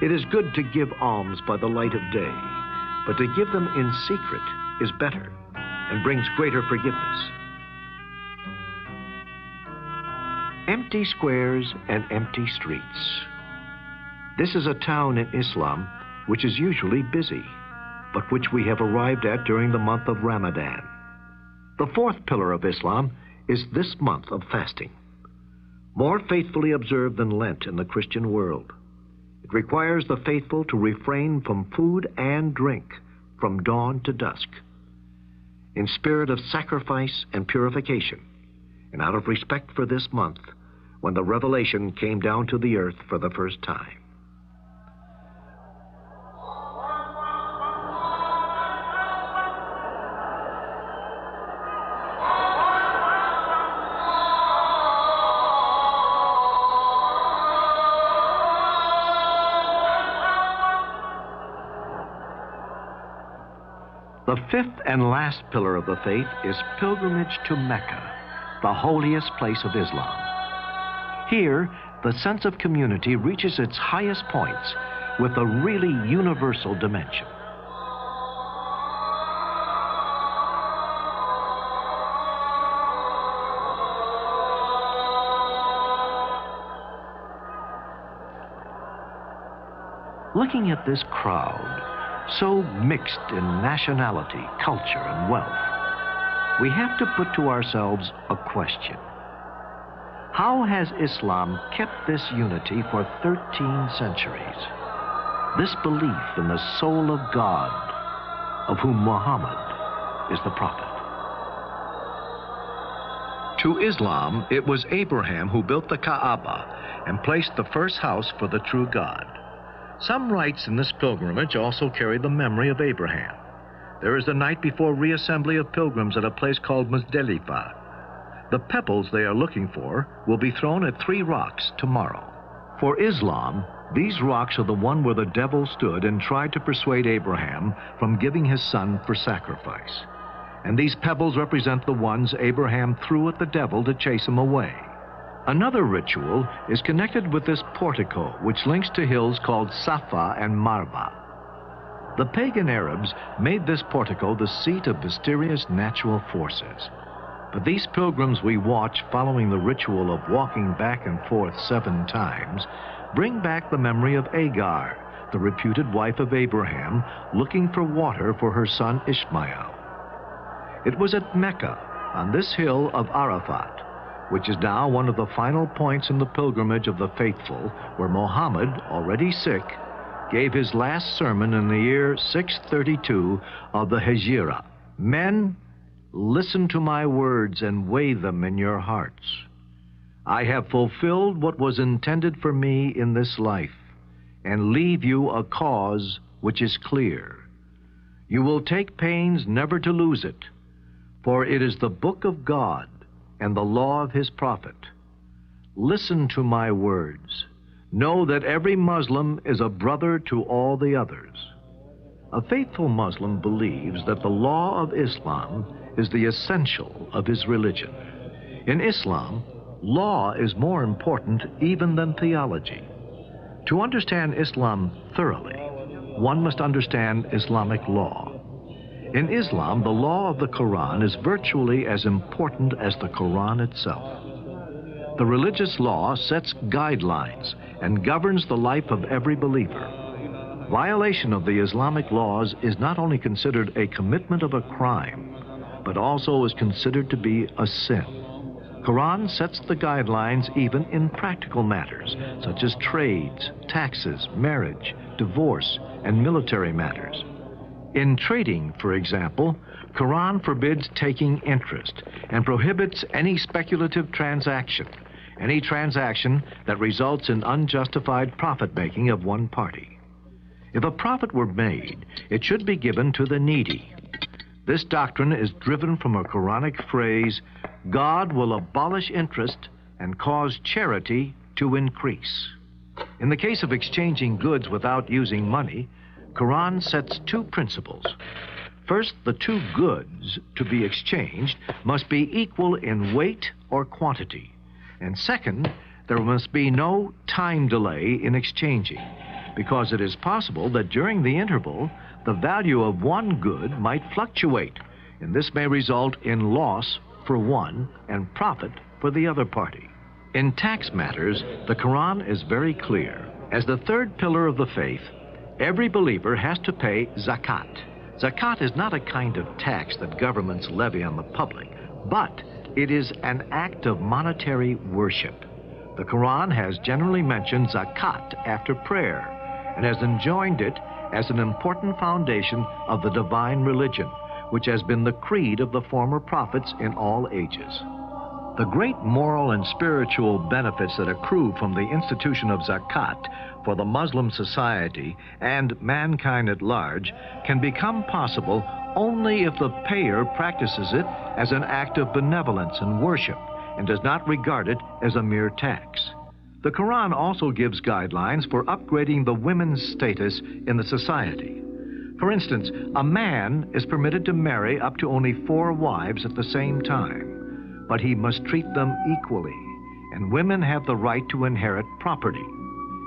It is good to give alms by the light of day, but to give them in secret is better and brings greater forgiveness. Empty squares and empty streets. This is a town in Islam which is usually busy, but which we have arrived at during the month of Ramadan. The fourth pillar of Islam is this month of fasting, more faithfully observed than Lent in the Christian world. It requires the faithful to refrain from food and drink from dawn to dusk, in spirit of sacrifice and purification, and out of respect for this month, when the revelation came down to the earth for the first time. The fifth and last pillar of the faith is pilgrimage to Mecca, the holiest place of Islam. Here, the sense of community reaches its highest points with a really universal dimension. Looking at this crowd, so mixed in nationality, culture, and wealth, we have to put to ourselves a question. How has Islam kept this unity for 13 centuries? This belief in the soul of God, of whom Muhammad is the prophet. To Islam, it was Abraham who built the Kaaba and placed the first house for the true God. Some rites in this pilgrimage also carry the memory of Abraham. There is the night before reassembly of pilgrims at a place called Muzdalifah. The pebbles they are looking for will be thrown at 3 rocks tomorrow. For Islam, these rocks are the one where the devil stood and tried to persuade Abraham from giving his son for sacrifice. And these pebbles represent the ones Abraham threw at the devil to chase him away. Another ritual is connected with this portico, which links to hills called Safa and Marwa. The pagan Arabs made this portico the seat of mysterious natural forces. But these pilgrims we watch following the ritual of walking back and forth 7 times bring back the memory of Agar, the reputed wife of Abraham, looking for water for her son Ishmael. It was at Mecca, on this hill of Arafat, which is now one of the final points in the pilgrimage of the faithful, where Muhammad, already sick, gave his last sermon in the year 632 of the Hijra. Men, listen to my words and weigh them in your hearts. I have fulfilled what was intended for me in this life, and leave you a cause which is clear. You will take pains never to lose it, for it is the book of God and the law of his prophet. Listen to my words. Know that every Muslim is a brother to all the others. A faithful Muslim believes that the law of Islam is the essential of his religion. In Islam, law is more important even than theology. To understand Islam thoroughly, one must understand Islamic law. In Islam, the law of the Quran is virtually as important as the Quran itself. The religious law sets guidelines and governs the life of every believer. Violation of the Islamic laws is not only considered a commitment of a crime, but also is considered to be a sin. Quran sets the guidelines even in practical matters, such as trades, taxes, marriage, divorce, and military matters. In trading, for example, Quran forbids taking interest and prohibits any speculative transaction, any transaction that results in unjustified profit-making of one party. If a profit were made, it should be given to the needy. This doctrine is driven from a Quranic phrase, God will abolish interest and cause charity to increase. In the case of exchanging goods without using money, Quran sets 2 principles. First, the 2 goods to be exchanged must be equal in weight or quantity. And second, there must be no time delay in exchanging, because it is possible that during the interval, the value of one good might fluctuate, and this may result in loss for one and profit for the other party. In tax matters, the Quran is very clear. As the 3rd pillar of the faith, every believer has to pay zakat. Zakat is not a kind of tax that governments levy on the public, but it is an act of monetary worship. The Quran has generally mentioned zakat after prayer and has enjoined it as an important foundation of the divine religion, which has been the creed of the former prophets in all ages. The great moral and spiritual benefits that accrue from the institution of zakat for the Muslim society and mankind at large can become possible only if the payer practices it as an act of benevolence and worship and does not regard it as a mere tax. The Quran also gives guidelines for upgrading the women's status in the society. For instance, a man is permitted to marry up to only 4 wives at the same time, but he must treat them equally, and women have the right to inherit property.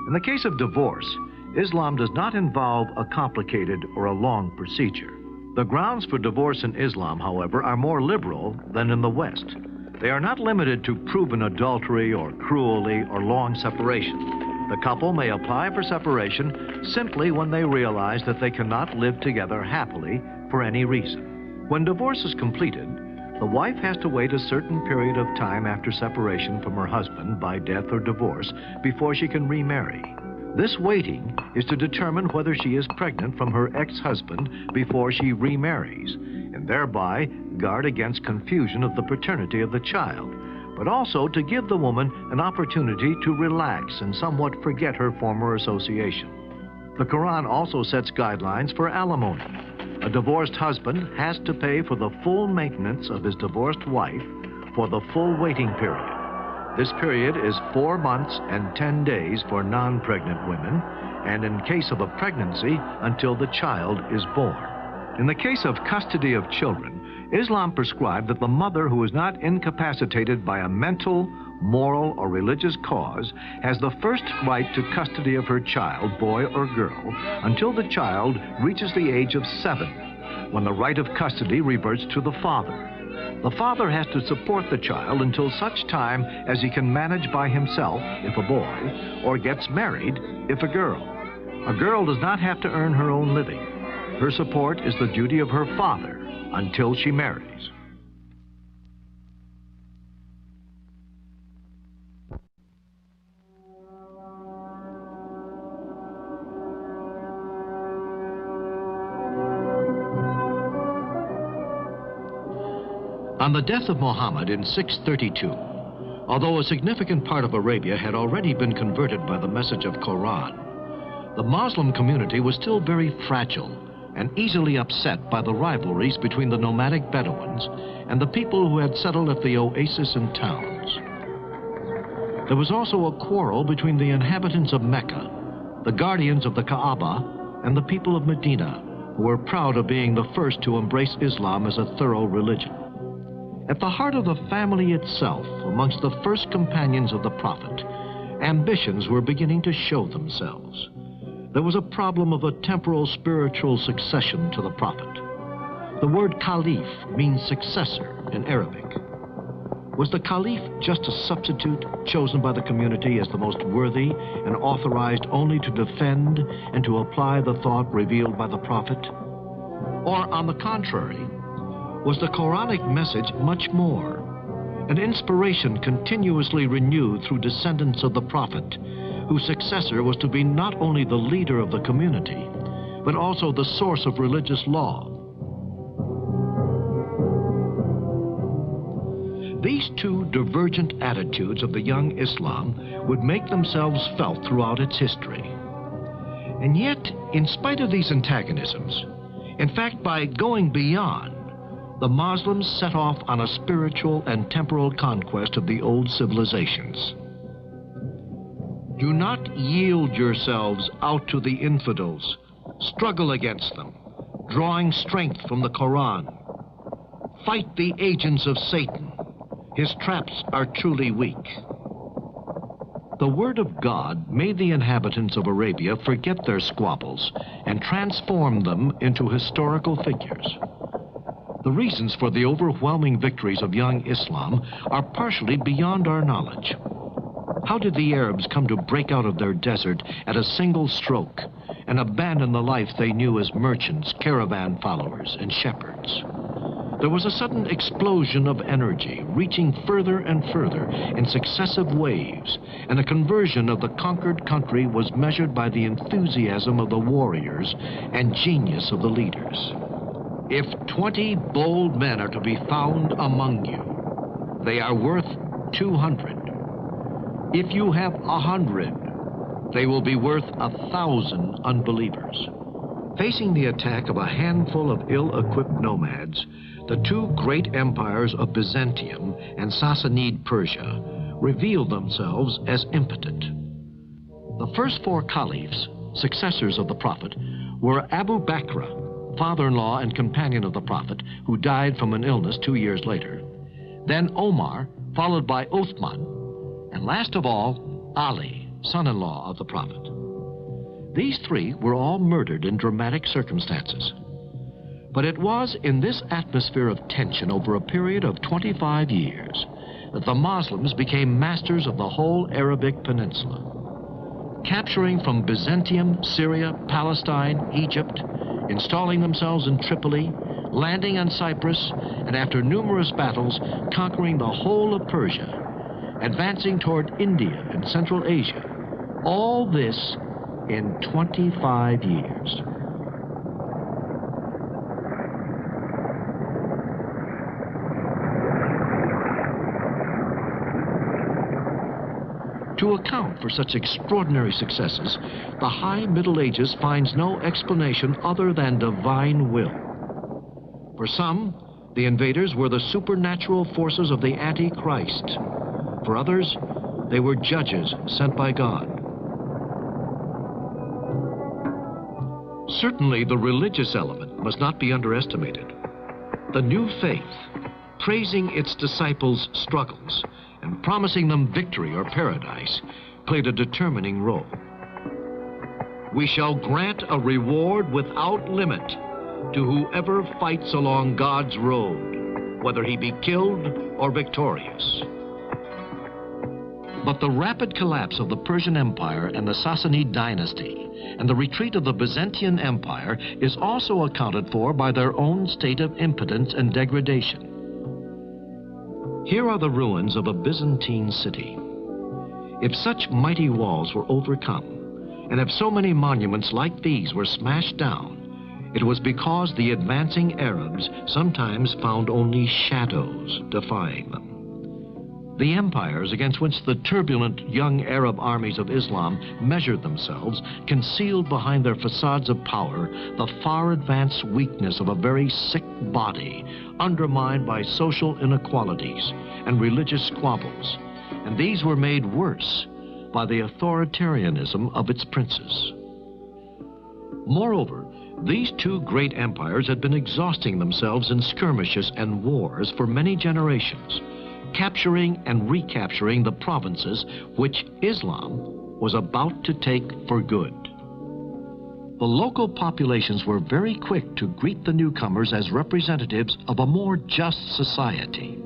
In the case of divorce, Islam does not involve a complicated or a long procedure. The grounds for divorce in Islam, however, are more liberal than in the West. They are not limited to proven adultery or cruelty or long separation. The couple may apply for separation simply when they realize that they cannot live together happily for any reason. When divorce is completed, the wife has to wait a certain period of time after separation from her husband by death or divorce before she can remarry. This waiting is to determine whether she is pregnant from her ex-husband before she remarries, and thereby guard against confusion of the paternity of the child, but also to give the woman an opportunity to relax and somewhat forget her former association. The Quran also sets guidelines for alimony. A divorced husband has to pay for the full maintenance of his divorced wife for the full waiting period. This period is 4 months and 10 days for non-pregnant women, and in case of a pregnancy, until the child is born. In the case of custody of children, Islam prescribed that the mother who is not incapacitated by a mental, moral, or religious cause has the first right to custody of her child, boy or girl, until the child reaches the age of 7, when the right of custody reverts to the father. The father has to support the child until such time as he can manage by himself, if a boy, or gets married, if a girl. A girl does not have to earn her own living. Her support is the duty of her father until she marries. On the death of Muhammad in 632, although a significant part of Arabia had already been converted by the message of Quran, the Muslim community was still very fragile and easily upset by the rivalries between the nomadic Bedouins and the people who had settled at the oasis and towns. There was also a quarrel between the inhabitants of Mecca, the guardians of the Kaaba, and the people of Medina, who were proud of being the first to embrace Islam as a thorough religion. At the heart of the family itself, amongst the first companions of the Prophet, ambitions were beginning to show themselves. There was a problem of a temporal spiritual succession to the Prophet. The word Caliph means successor in Arabic. Was the Caliph just a substitute chosen by the community as the most worthy and authorized only to defend and to apply the thought revealed by the Prophet? Or, on the contrary, was the Quranic message much more, an inspiration continuously renewed through descendants of the Prophet, whose successor was to be not only the leader of the community, but also the source of religious law? These two divergent attitudes of the young Islam would make themselves felt throughout its history. And yet, in spite of these antagonisms, in fact, by going beyond, the Muslims set off on a spiritual and temporal conquest of the old civilizations. Do not yield yourselves out to the infidels. Struggle against them, drawing strength from the Quran. Fight the agents of Satan. His traps are truly weak. The word of God made the inhabitants of Arabia forget their squabbles and transform them into historical figures. The reasons for the overwhelming victories of young Islam are partially beyond our knowledge. How did the Arabs come to break out of their desert at a single stroke and abandon the life they knew as merchants, caravan followers, and shepherds? There was a sudden explosion of energy, reaching further and further in successive waves, and the conversion of the conquered country was measured by the enthusiasm of the warriors and genius of the leaders. If 20 bold men are to be found among you, they are worth 200. If you have 100, they will be worth 1,000 unbelievers. Facing the attack of a handful of ill-equipped nomads, the two great empires of Byzantium and Sassanid Persia revealed themselves as impotent. The first 4 caliphs, successors of the Prophet, were Abu Bakr, father-in-law and companion of the Prophet, who died from an illness 2 years later. Then Omar, followed by Uthman, and last of all, Ali, son-in-law of the Prophet. These 3 were all murdered in dramatic circumstances. But it was in this atmosphere of tension over a period of 25 years that the Muslims became masters of the whole Arabic Peninsula, capturing from Byzantium, Syria, Palestine, Egypt, installing themselves in Tripoli, landing on Cyprus, and after numerous battles, conquering the whole of Persia, advancing toward India and Central Asia. All this in 25 years. To account for such extraordinary successes, the High Middle Ages finds no explanation other than divine will. For some, the invaders were the supernatural forces of the Antichrist. For others, they were judges sent by God. Certainly, the religious element must not be underestimated. The new faith, praising its disciples' struggles and promising them victory or paradise, played a determining role. We shall grant a reward without limit to whoever fights along God's road, whether he be killed or victorious. But the rapid collapse of the Persian Empire and the Sassanid dynasty and the retreat of the Byzantine Empire is also accounted for by their own state of impotence and degradation. Here are the ruins of a Byzantine city. If such mighty walls were overcome, and if so many monuments like these were smashed down, it was because the advancing Arabs sometimes found only shadows defying them. The empires against which the turbulent young Arab armies of Islam measured themselves concealed behind their facades of power the far advanced weakness of a very sick body, undermined by social inequalities and religious squabbles, and these were made worse by the authoritarianism of its princes. Moreover, these two great empires had been exhausting themselves in skirmishes and wars for many generations, capturing and recapturing the provinces which Islam was about to take for good. The local populations were very quick to greet the newcomers as representatives of a more just society.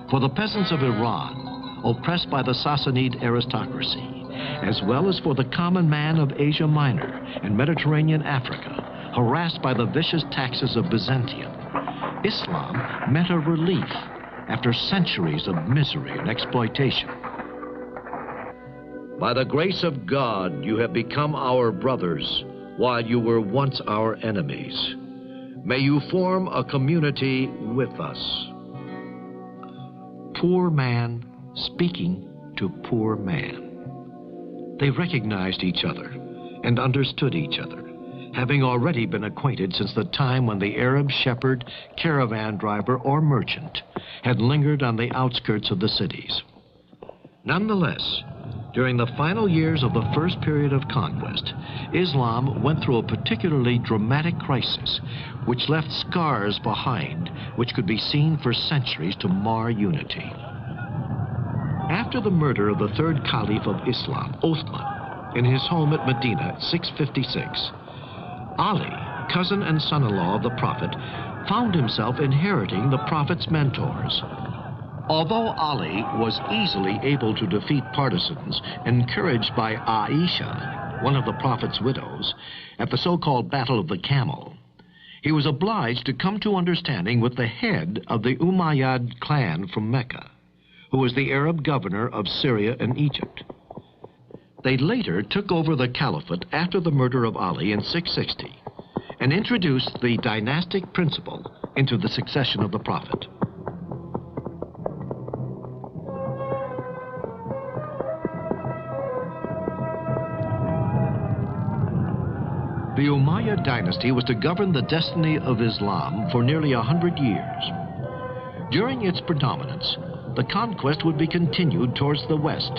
For the peasants of Iran, oppressed by the Sassanid aristocracy, as well as for the common man of Asia Minor and Mediterranean Africa, harassed by the vicious taxes of Byzantium, Islam meant a relief after centuries of misery and exploitation. By the grace of God, you have become our brothers, while you were once our enemies. May you form a community with us. Poor man speaking to poor man. They recognized each other and understood each other, having already been acquainted since the time when the Arab shepherd, caravan driver, or merchant had lingered on the outskirts of the cities. Nonetheless, during the final years of the first period of conquest, Islam went through a particularly dramatic crisis, which left scars behind which could be seen for centuries to mar unity. After the murder of the third Caliph of Islam, Uthman, in his home at Medina, 656, Ali, cousin and son-in-law of the Prophet, found himself inheriting the Prophet's mentors. Although Ali was easily able to defeat partisans, encouraged by Aisha, one of the Prophet's widows, at the so-called Battle of the Camel, he was obliged to come to understanding with the head of the Umayyad clan from Mecca, who was the Arab governor of Syria and Egypt. They later took over the caliphate after the murder of Ali in 660 and introduced the dynastic principle into the succession of the Prophet. The Umayyad dynasty was to govern the destiny of Islam for nearly 100 years. During its predominance, the conquest would be continued towards the west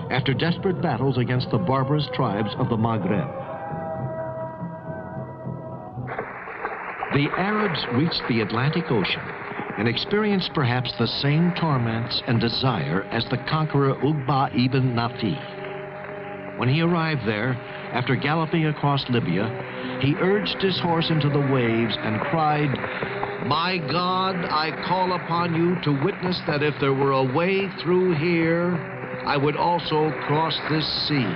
after desperate battles against the barbarous tribes of the Maghreb. The Arabs reached the Atlantic Ocean and experienced perhaps the same torments and desire as the conqueror Uqba ibn Nafi. When he arrived there, after galloping across Libya, he urged his horse into the waves and cried, "My God, I call upon you to witness that if there were a way through here, I would also cross this sea."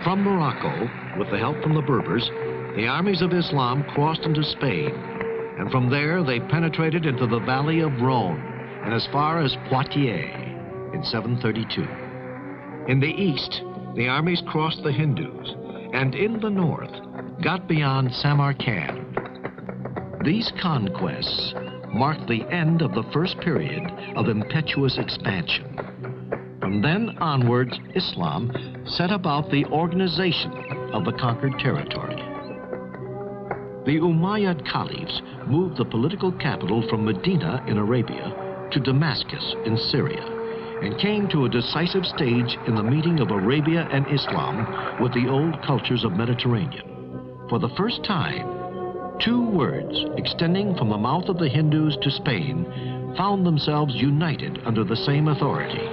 From Morocco, with the help from the Berbers, the armies of Islam crossed into Spain, and from there they penetrated into the valley of Rhone and as far as Poitiers in 732. In the east, the armies crossed the Hindus, and in the north, got beyond Samarkand. These conquests marked the end of the first period of impetuous expansion. From then onwards, Islam set about the organization of the conquered territory. The Umayyad caliphs moved the political capital from Medina in Arabia to Damascus in Syria, and came to a decisive stage in the meeting of Arabia and Islam with the old cultures of Mediterranean. For the first time, two words extending from the mouth of the Hindus to Spain found themselves united under the same authority,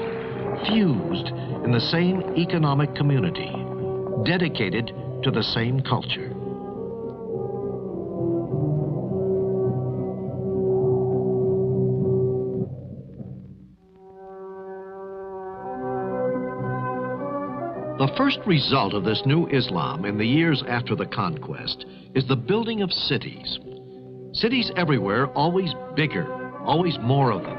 fused in the same economic community, dedicated to the same culture. The first result of this new Islam in the years after the conquest is the building of cities. Cities everywhere, always bigger, always more of them.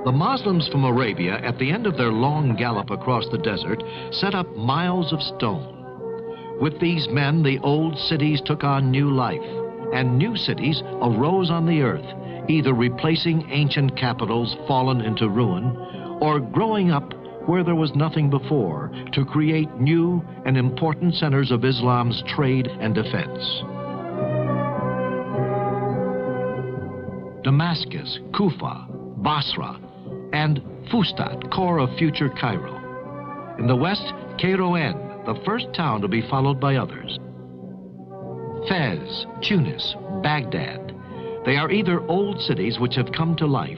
The Muslims from Arabia, at the end of their long gallop across the desert, set up miles of stone. With these men, the old cities took on new life, and new cities arose on the earth, either replacing ancient capitals fallen into ruin, or growing up where there was nothing before, to create new and important centers of Islam's trade and defense. Damascus, Kufa, Basra, and Fustat, core of future Cairo. In the west, Kairouan, the first town to be followed by others. Fez, Tunis, Baghdad. They are either old cities which have come to life,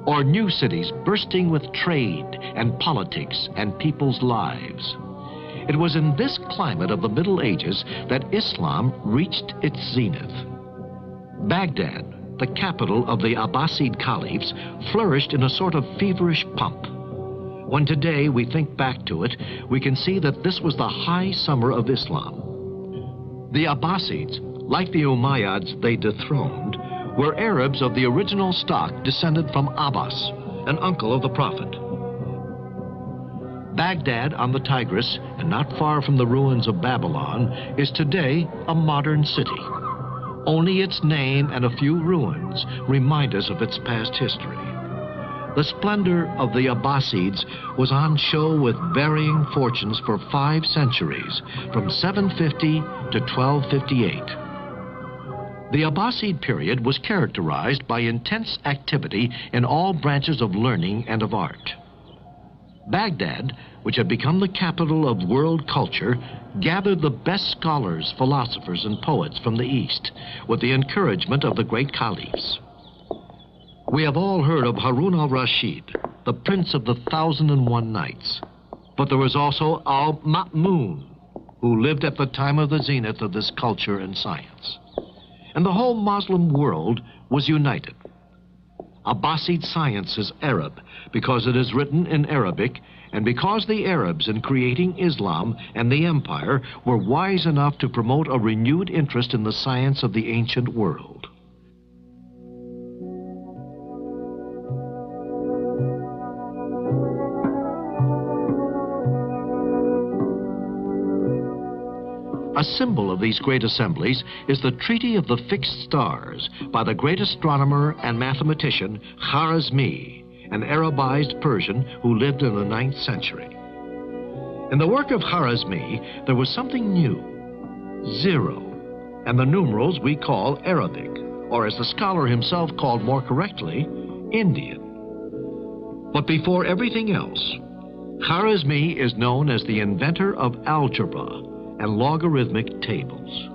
or new cities bursting with trade and politics and people's lives. It was in this climate of the Middle Ages that Islam reached its zenith. Baghdad, the capital of the Abbasid caliphs, flourished in a sort of feverish pomp. When today we think back to it, we can see that this was the high summer of Islam. The Abbasids, like the Umayyads they dethroned, were Arabs of the original stock descended from Abbas, an uncle of the Prophet. Baghdad on the Tigris, and not far from the ruins of Babylon, is today a modern city. Only its name and a few ruins remind us of its past history. The splendor of the Abbasids was on show with varying fortunes for 5 centuries, from 750 to 1258. The Abbasid period was characterized by intense activity in all branches of learning and of art. Baghdad, which had become the capital of world culture, gathered the best scholars, philosophers, and poets from the East, with the encouragement of the great caliphs. We have all heard of Harun al-Rashid, the prince of the 1001 Nights. But there was also al-Ma'mun, who lived at the time of the zenith of this culture and science. And the whole Muslim world was united. Abbasid science is Arab because it is written in Arabic, and because the Arabs in creating Islam and the empire were wise enough to promote a renewed interest in the science of the ancient world. A symbol of these great assemblies is the Treaty of the Fixed Stars by the great astronomer and mathematician Khwarizmi, an Arabized Persian who lived in the 9th century. In the work of Khwarizmi, there was something new, 0, and the numerals we call Arabic, or as the scholar himself called more correctly, Indian. But before everything else, Khwarizmi is known as the inventor of algebra and logarithmic tables.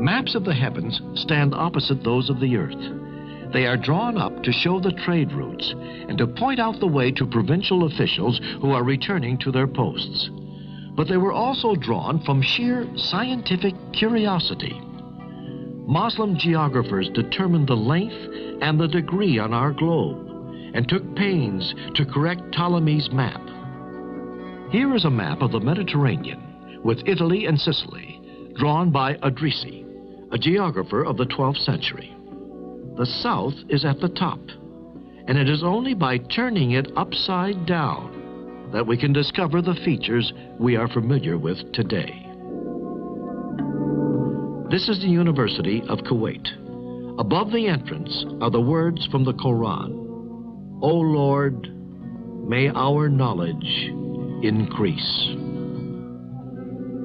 Maps of the heavens stand opposite those of the earth. They are drawn up to show the trade routes and to point out the way to provincial officials who are returning to their posts. But they were also drawn from sheer scientific curiosity. Muslim geographers determined the length and the degree on our globe and took pains to correct Ptolemy's map. Here is a map of the Mediterranean with Italy and Sicily, drawn by Idrisi, a geographer of the 12th century. The south is at the top, and it is only by turning it upside down that we can discover the features we are familiar with today. This is the University of Kuwait, Above the entrance are the words from the Quran, "O Lord, may our knowledge increase."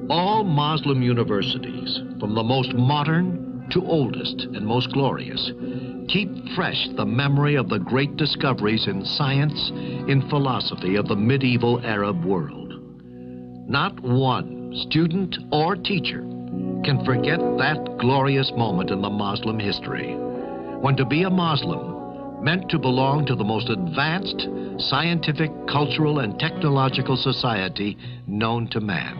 All Muslim universities, from the most modern to oldest and most glorious, keep fresh the memory of the great discoveries in science, in philosophy of the medieval Arab world. Not one student or teacher can forget that glorious moment in the Muslim history, when to be a Muslim meant to belong to the most advanced scientific, cultural, and technological society known to man.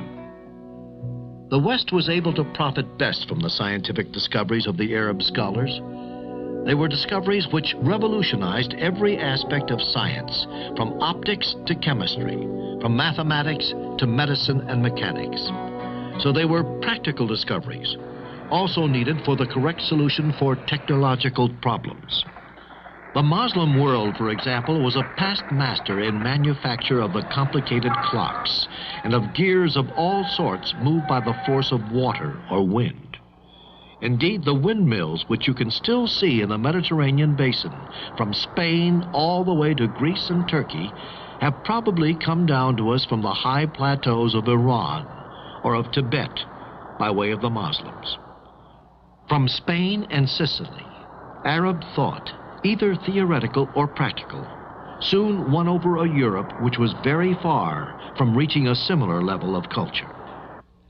The West was able to profit best from the scientific discoveries of the Arab scholars. They were discoveries which revolutionized every aspect of science, from optics to chemistry, from mathematics to medicine and mechanics. So they were practical discoveries, also needed for the correct solution for technological problems. The Muslim world, for example, was a past master in manufacture of the complicated clocks and of gears of all sorts moved by the force of water or wind. Indeed, the windmills, which you can still see in the Mediterranean basin, from Spain all the way to Greece and Turkey, have probably come down to us from the high plateaus of Iran or of Tibet by way of the Muslims. From Spain and Sicily, Arab thought, either theoretical or practical, soon won over a Europe which was very far from reaching a similar level of culture.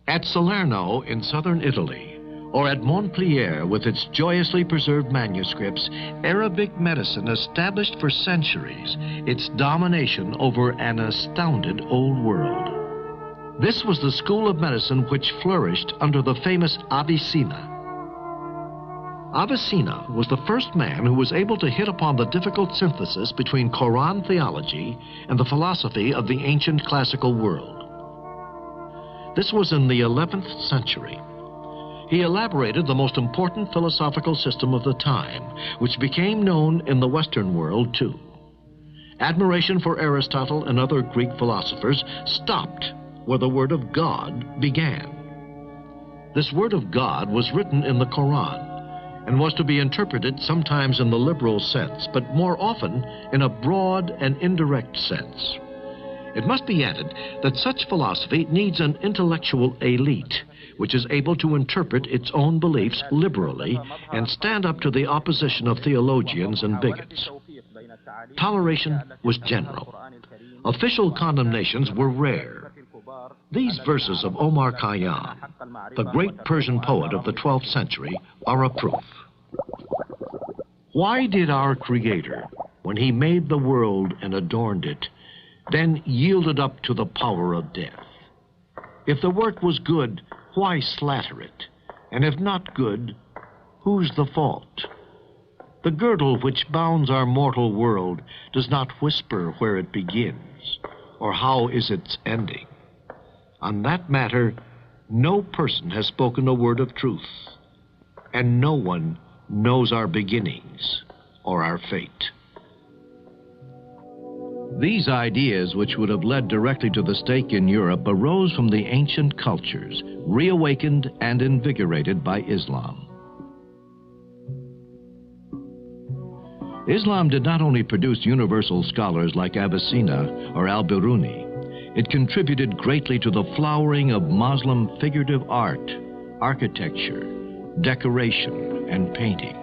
At Salerno in southern Italy, or at Montpellier with its joyously preserved manuscripts, Arabic medicine established for centuries its domination over an astounded old world. This was the school of medicine which flourished under the famous Avicenna. Avicenna was the first man who was able to hit upon the difficult synthesis between Quran theology and the philosophy of the ancient classical world. This was in the 11th century. He elaborated the most important philosophical system of the time, which became known in the Western world too. Admiration for Aristotle and other Greek philosophers stopped where the Word of God began. This Word of God was written in the Quran, and was to be interpreted sometimes in the liberal sense, but more often in a broad and indirect sense. It must be added that such philosophy needs an intellectual elite, which is able to interpret its own beliefs liberally and stand up to the opposition of theologians and bigots. Toleration was general. Official condemnations were rare. These verses of Omar Khayyam, the great Persian poet of the 12th century, are a proof. Why did our Creator, when he made the world and adorned it, then yield it up to the power of death? If the work was good, why slatter it? And if not good, whose the fault? The girdle which bounds our mortal world does not whisper where it begins, or how is its ending. On that matter, no person has spoken a word of truth, and no one knows our beginnings or our fate. These ideas, which would have led directly to the stake in Europe, arose from the ancient cultures, reawakened and invigorated by Islam. Islam did not only produce universal scholars like Avicenna or Al-Biruni. It contributed greatly to the flowering of Muslim figurative art, architecture, decoration, and painting.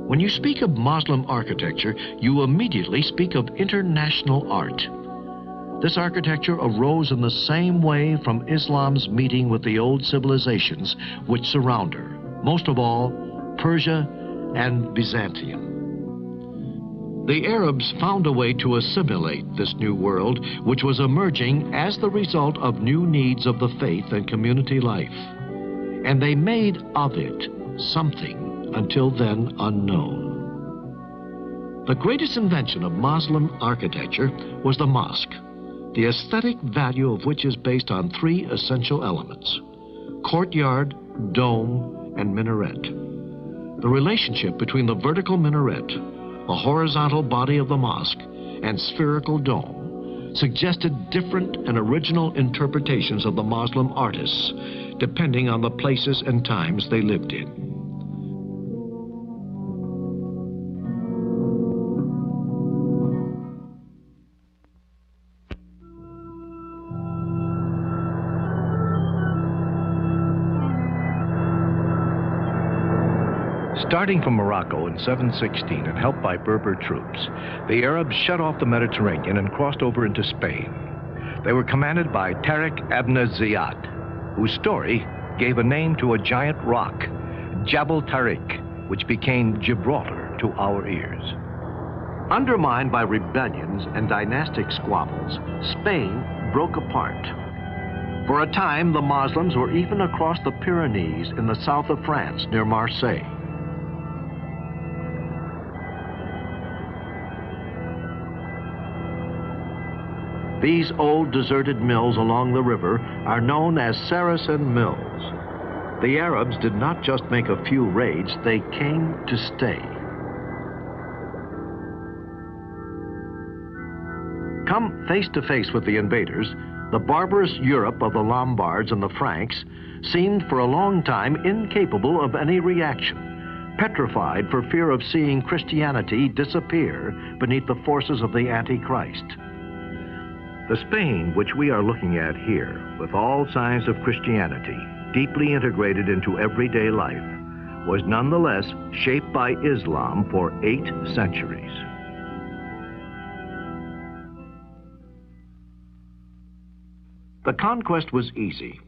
When you speak of Muslim architecture, you immediately speak of international art. This architecture arose in the same way from Islam's meeting with the old civilizations which surround her, most of all, Persia and Byzantium. The Arabs found a way to assimilate this new world, which was emerging as the result of new needs of the faith and community life. And they made of it something until then unknown. The greatest invention of Muslim architecture was the mosque, the aesthetic value of which is based on three essential elements: courtyard, dome, and minaret. The relationship between the vertical minaret, the horizontal body of the mosque, and spherical dome suggested different and original interpretations of the Muslim artists, depending on the places and times they lived in. Starting from Morocco in 716 and helped by Berber troops, the Arabs shut off the Mediterranean and crossed over into Spain. They were commanded by Tariq ibn Ziyad, whose story gave a name to a giant rock, Jabal Tariq, which became Gibraltar to our ears. Undermined by rebellions and dynastic squabbles, Spain broke apart. For a time, the Muslims were even across the Pyrenees in the south of France near Marseille. These old deserted mills along the river are known as Saracen mills. The Arabs did not just make a few raids, they came to stay. Come face to face with the invaders, the barbarous Europe of the Lombards and the Franks seemed for a long time incapable of any reaction, petrified for fear of seeing Christianity disappear beneath the forces of the Antichrist. The Spain which we are looking at here, with all signs of Christianity deeply integrated into everyday life, was nonetheless shaped by Islam for 8 centuries. The conquest was easy.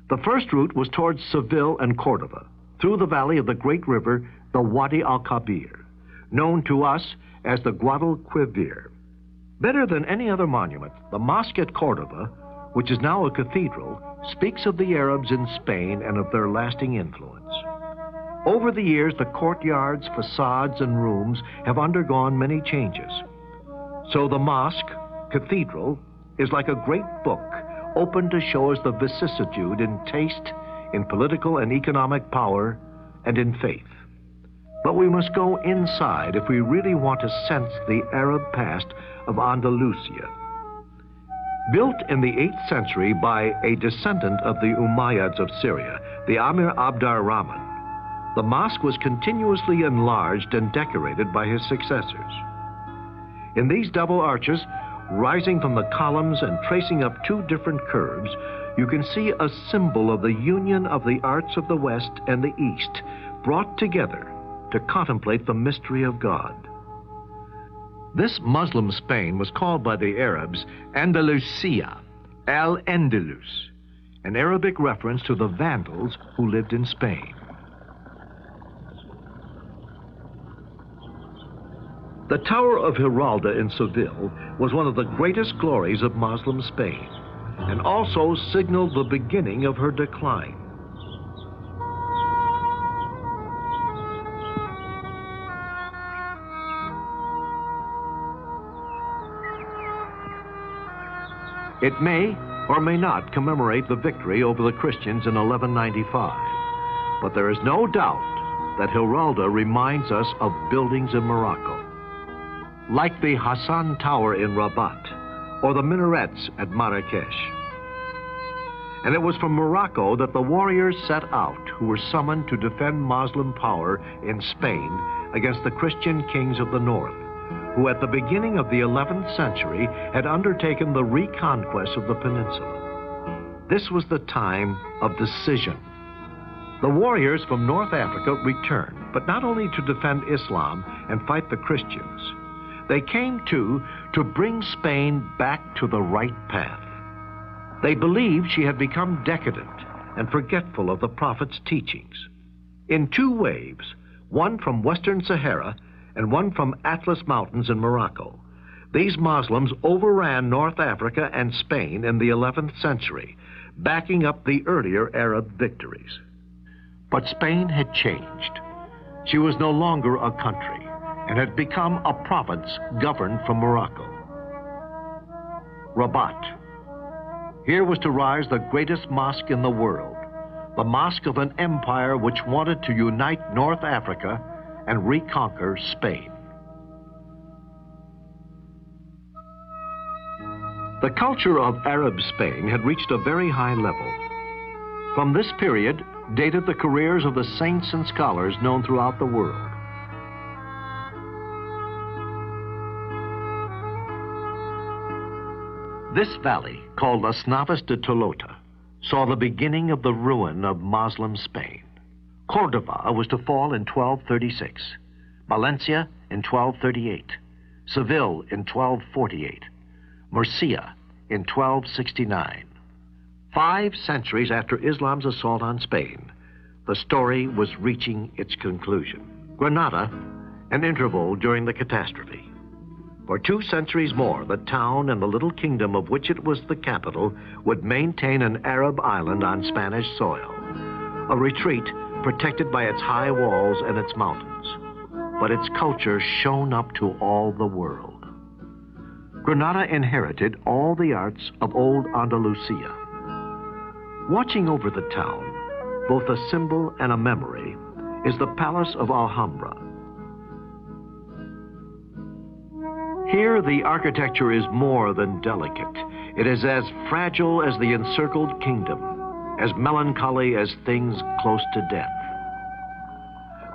The first route was towards Seville and Cordova, through the valley of the great river, the Wadi al-Kabir, known to us as the Guadalquivir. Better than any other monument, the mosque at Cordova, which is now a cathedral, speaks of the Arabs in Spain and of their lasting influence. Over the years, the courtyards, facades, and rooms have undergone many changes. So the mosque, cathedral, is like a great book, open to show us the vicissitude in taste, in political and economic power, and in faith. But we must go inside if we really want to sense the Arab past of Andalusia. Built in the 8th century by a descendant of the Umayyads of Syria, the Amir Abd ar-Rahman, the mosque was continuously enlarged and decorated by his successors. In these double arches, rising from the columns and tracing up 2 different curves, you can see a symbol of the union of the arts of the West and the East, brought together to contemplate the mystery of God. This Muslim Spain was called by the Arabs Andalusia, Al-Andalus, an Arabic reference to the Vandals who lived in Spain. The Tower of Giralda in Seville was one of the greatest glories of Muslim Spain, and also signaled the beginning of her decline. It may or may not commemorate the victory over the Christians in 1195, but there is no doubt that Giralda reminds us of buildings in Morocco, like the Hassan Tower in Rabat or the minarets at Marrakesh. And it was from Morocco that the warriors set out who were summoned to defend Muslim power in Spain against the Christian kings of the north, who at the beginning of the 11th century had undertaken the reconquest of the peninsula. This was the time of decision. The warriors from North Africa returned, but not only to defend Islam and fight the Christians. They came too to bring Spain back to the right path. They believed she had become decadent and forgetful of the Prophet's teachings. In 2 waves, one from Western Sahara and one from Atlas Mountains in Morocco, these Muslims overran North Africa and Spain in the 11th century, backing up the earlier Arab victories. But Spain had changed. She was no longer a country and had become a province governed from Morocco. Rabat. Here was to rise the greatest mosque in the world, the mosque of an empire which wanted to unite North Africa and reconquer Spain. The culture of Arab Spain had reached a very high level. From this period dated the careers of the saints and scholars known throughout the world. This valley, called Las Navas de Tolota, saw the beginning of the ruin of Muslim Spain. Cordova was to fall in 1236, Valencia in 1238, Seville in 1248, Murcia in 1269. 5 centuries after Islam's assault on Spain, the story was reaching its conclusion. Granada, an interval during the catastrophe. For 2 centuries more, the town and the little kingdom of which it was the capital would maintain an Arab island on Spanish soil, a retreat protected by its high walls and its mountains. But its culture shone up to all the world. Granada inherited all the arts of old Andalusia. Watching over the town, both a symbol and a memory, is the Palace of Alhambra. Here, the architecture is more than delicate. It is as fragile as the encircled kingdom, as melancholy as things close to death.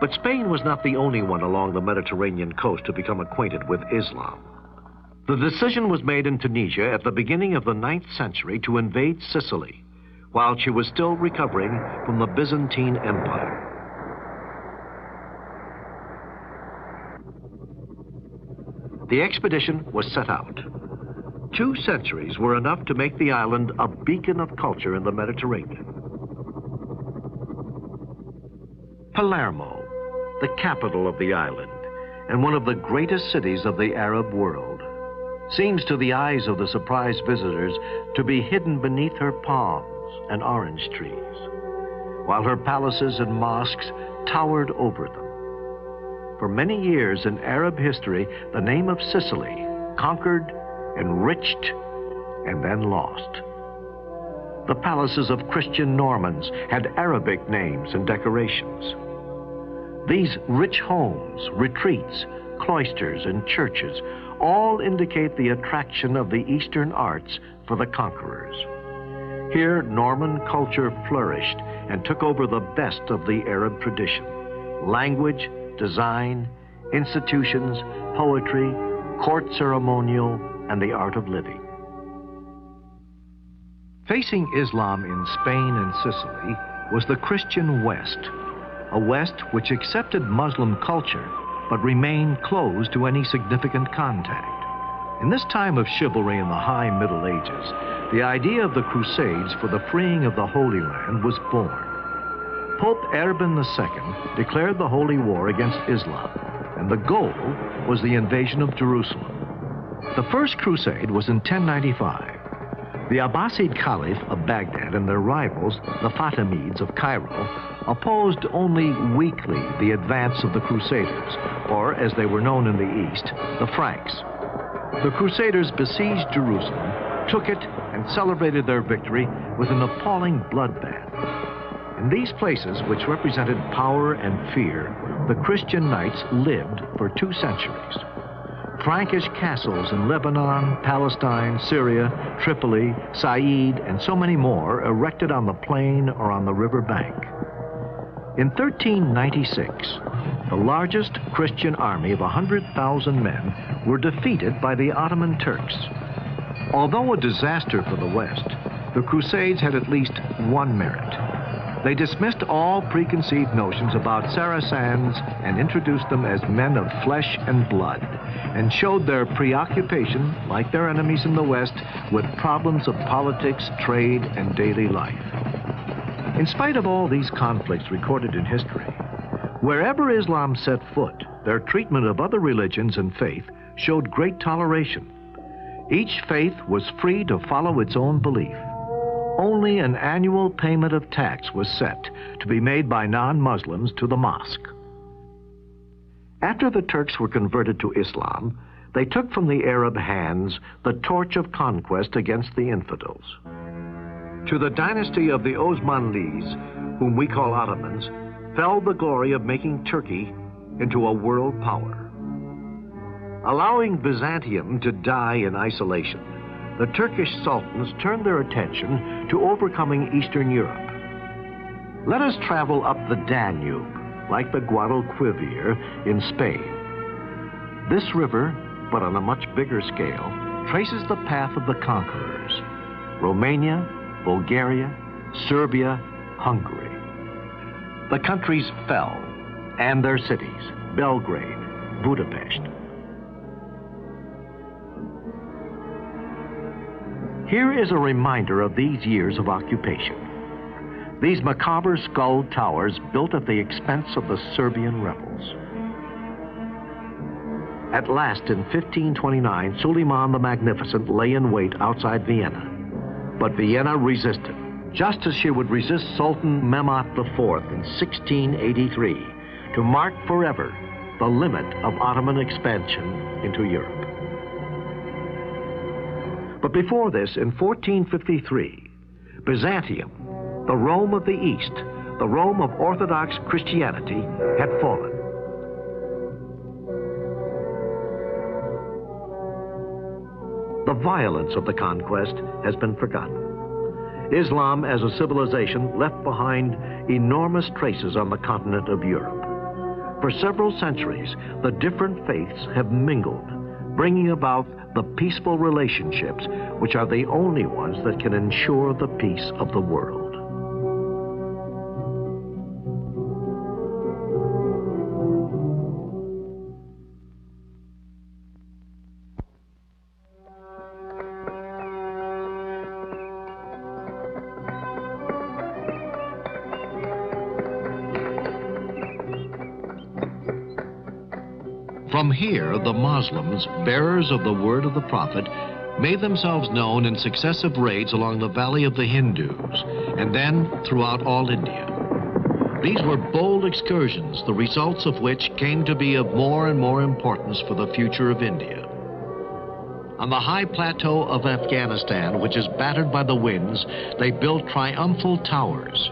But Spain was not the only one along the Mediterranean coast to become acquainted with Islam. The decision was made in Tunisia at the beginning of the 9th century to invade Sicily, while she was still recovering from the Byzantine Empire. The expedition was set out. 2 centuries were enough to make the island a beacon of culture in the Mediterranean. Palermo, the capital of the island, and one of the greatest cities of the Arab world, seems to the eyes of the surprised visitors to be hidden beneath her palms and orange trees, while her palaces and mosques towered over them. For many years in Arab history, the name of Sicily, conquered, enriched, and then lost. The palaces of Christian Normans had Arabic names and decorations. These rich homes, retreats, cloisters, and churches all indicate the attraction of the Eastern arts for the conquerors. Here, Norman culture flourished and took over the best of the Arab tradition: language, design, institutions, poetry, court ceremonial, and the art of living. Facing Islam in Spain and Sicily was the Christian West, a West which accepted Muslim culture but remained closed to any significant contact. In this time of chivalry in the high Middle Ages, the idea of the Crusades for the freeing of the Holy Land was born. Pope Urban II declared the Holy War against Islam, and the goal was the invasion of Jerusalem. The First Crusade was in 1095. The Abbasid Caliph of Baghdad and their rivals, the Fatimids of Cairo, opposed only weakly the advance of the Crusaders, or as they were known in the East, the Franks. The Crusaders besieged Jerusalem, took it, and celebrated their victory with an appalling bloodbath. In these places, which represented power and fear, the Christian knights lived for 2 centuries. Frankish castles in Lebanon, Palestine, Syria, Tripoli, Said, and so many more erected on the plain or on the river bank. In 1396, the largest Christian army of 100,000 men were defeated by the Ottoman Turks. Although a disaster for the West, the Crusades had at least one merit. They dismissed all preconceived notions about Saracens and introduced them as men of flesh and blood, and showed their preoccupation, like their enemies in the West, with problems of politics, trade, and daily life. In spite of all these conflicts recorded in history, wherever Islam set foot, their treatment of other religions and faith showed great toleration. Each faith was free to follow its own belief. Only an annual payment of tax was set to be made by non-Muslims to the mosque. After the Turks were converted to Islam, they took from the Arab hands the torch of conquest against the infidels. To the dynasty of the Osmanlis, whom we call Ottomans, fell the glory of making Turkey into a world power. Allowing Byzantium to die in isolation, the Turkish sultans turned their attention to overcoming Eastern Europe. Let us travel up the Danube, like the Guadalquivir in Spain. This river, but on a much bigger scale, traces the path of the conquerors: Romania, Bulgaria, Serbia, Hungary. The countries fell, and their cities, Belgrade, Budapest. Here is a reminder of these years of occupation. These macabre skull towers built at the expense of the Serbian rebels. At last, in 1529, Suleiman the Magnificent lay in wait outside Vienna. But Vienna resisted, just as she would resist Sultan Mehmet IV in 1683, to mark forever the limit of Ottoman expansion into Europe. But before this, in 1453, Byzantium, the Rome of the East, the Rome of Orthodox Christianity, had fallen. The violence of the conquest has been forgotten. Islam as a civilization left behind enormous traces on the continent of Europe. For several centuries, the different faiths have mingled, bringing about the peaceful relationships which are the only ones that can ensure the peace of the world. From here, the Muslims, bearers of the word of the Prophet, made themselves known in successive raids along the valley of the Hindus, and then throughout all India. These were bold excursions, the results of which came to be of more and more importance for the future of India. On the high plateau of Afghanistan, which is battered by the winds, they built triumphal towers.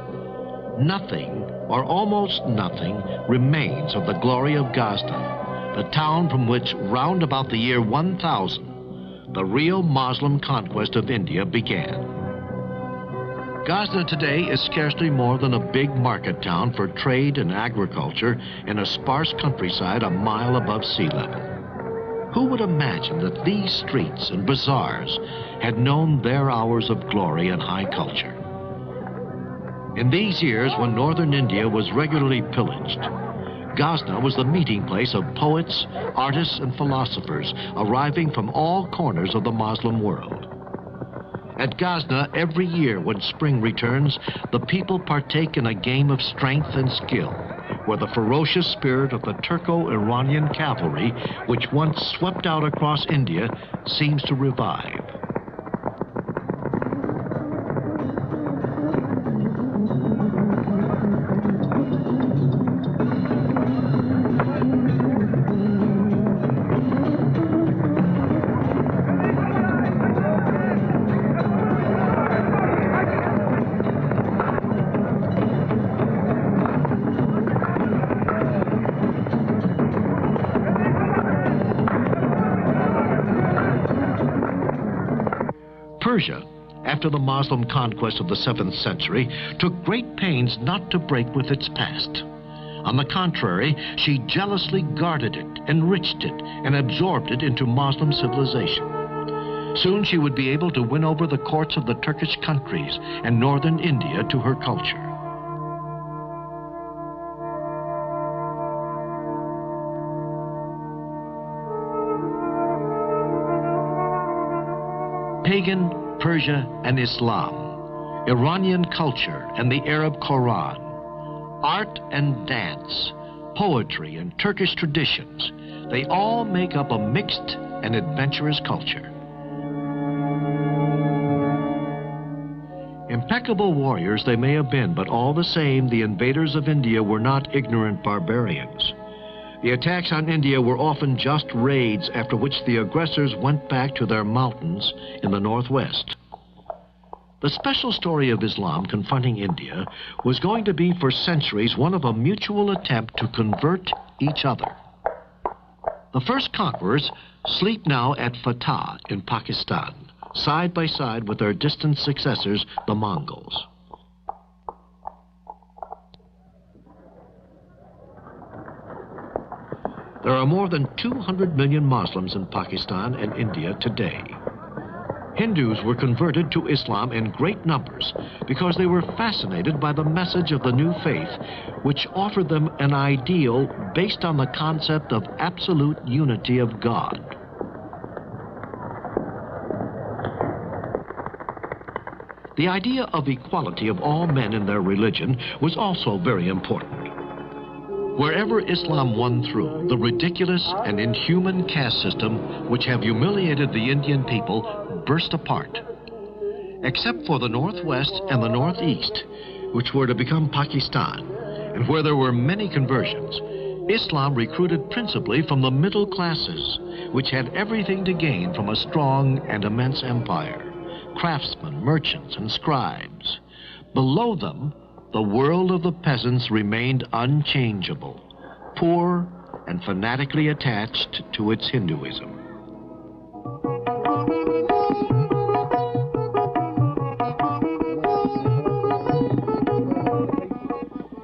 Nothing, or almost nothing, remains of the glory of Ghazna, the town from which, round about the year 1000, the real Muslim conquest of India began. Ghazna today is scarcely more than a big market town for trade and agriculture in a sparse countryside a mile above sea level. Who would imagine that these streets and bazaars had known their hours of glory and high culture? In these years, when northern India was regularly pillaged, Ghazna was the meeting place of poets, artists, and philosophers arriving from all corners of the Muslim world. At Ghazna, every year when spring returns, the people partake in a game of strength and skill, where the ferocious spirit of the Turco-Iranian cavalry, which once swept out across India, seems to revive. Persia, after the Muslim conquest of the 7th century, took great pains not to break with its past. On the contrary, she jealously guarded it, enriched it, and absorbed it into Muslim civilization. Soon she would be able to win over the courts of the Turkish countries and northern India to her culture. Pagan, Persia, and Islam, Iranian culture and the Arab Quran, art and dance, poetry and Turkish traditions, they all make up a mixed and adventurous culture. Impeccable warriors they may have been, but all the same, the invaders of India were not ignorant barbarians. The attacks on India were often just raids, after which the aggressors went back to their mountains in the northwest. The special story of Islam confronting India was going to be for centuries one of a mutual attempt to convert each other. The first conquerors sleep now at Fatah in Pakistan, side by side with their distant successors, the Mongols. There are more than 200 million Muslims in Pakistan and India today. Hindus were converted to Islam in great numbers because they were fascinated by the message of the new faith, which offered them an ideal based on the concept of absolute unity of God. The idea of equality of all men in their religion was also very important. Wherever Islam won through, the ridiculous and inhuman caste system which have humiliated the Indian people burst apart. Except for the northwest and the northeast, which were to become Pakistan, and where there were many conversions, Islam recruited principally from the middle classes, which had everything to gain from a strong and immense empire: craftsmen, merchants, and scribes. Below them, the world of the peasants remained unchangeable, poor and fanatically attached to its Hinduism.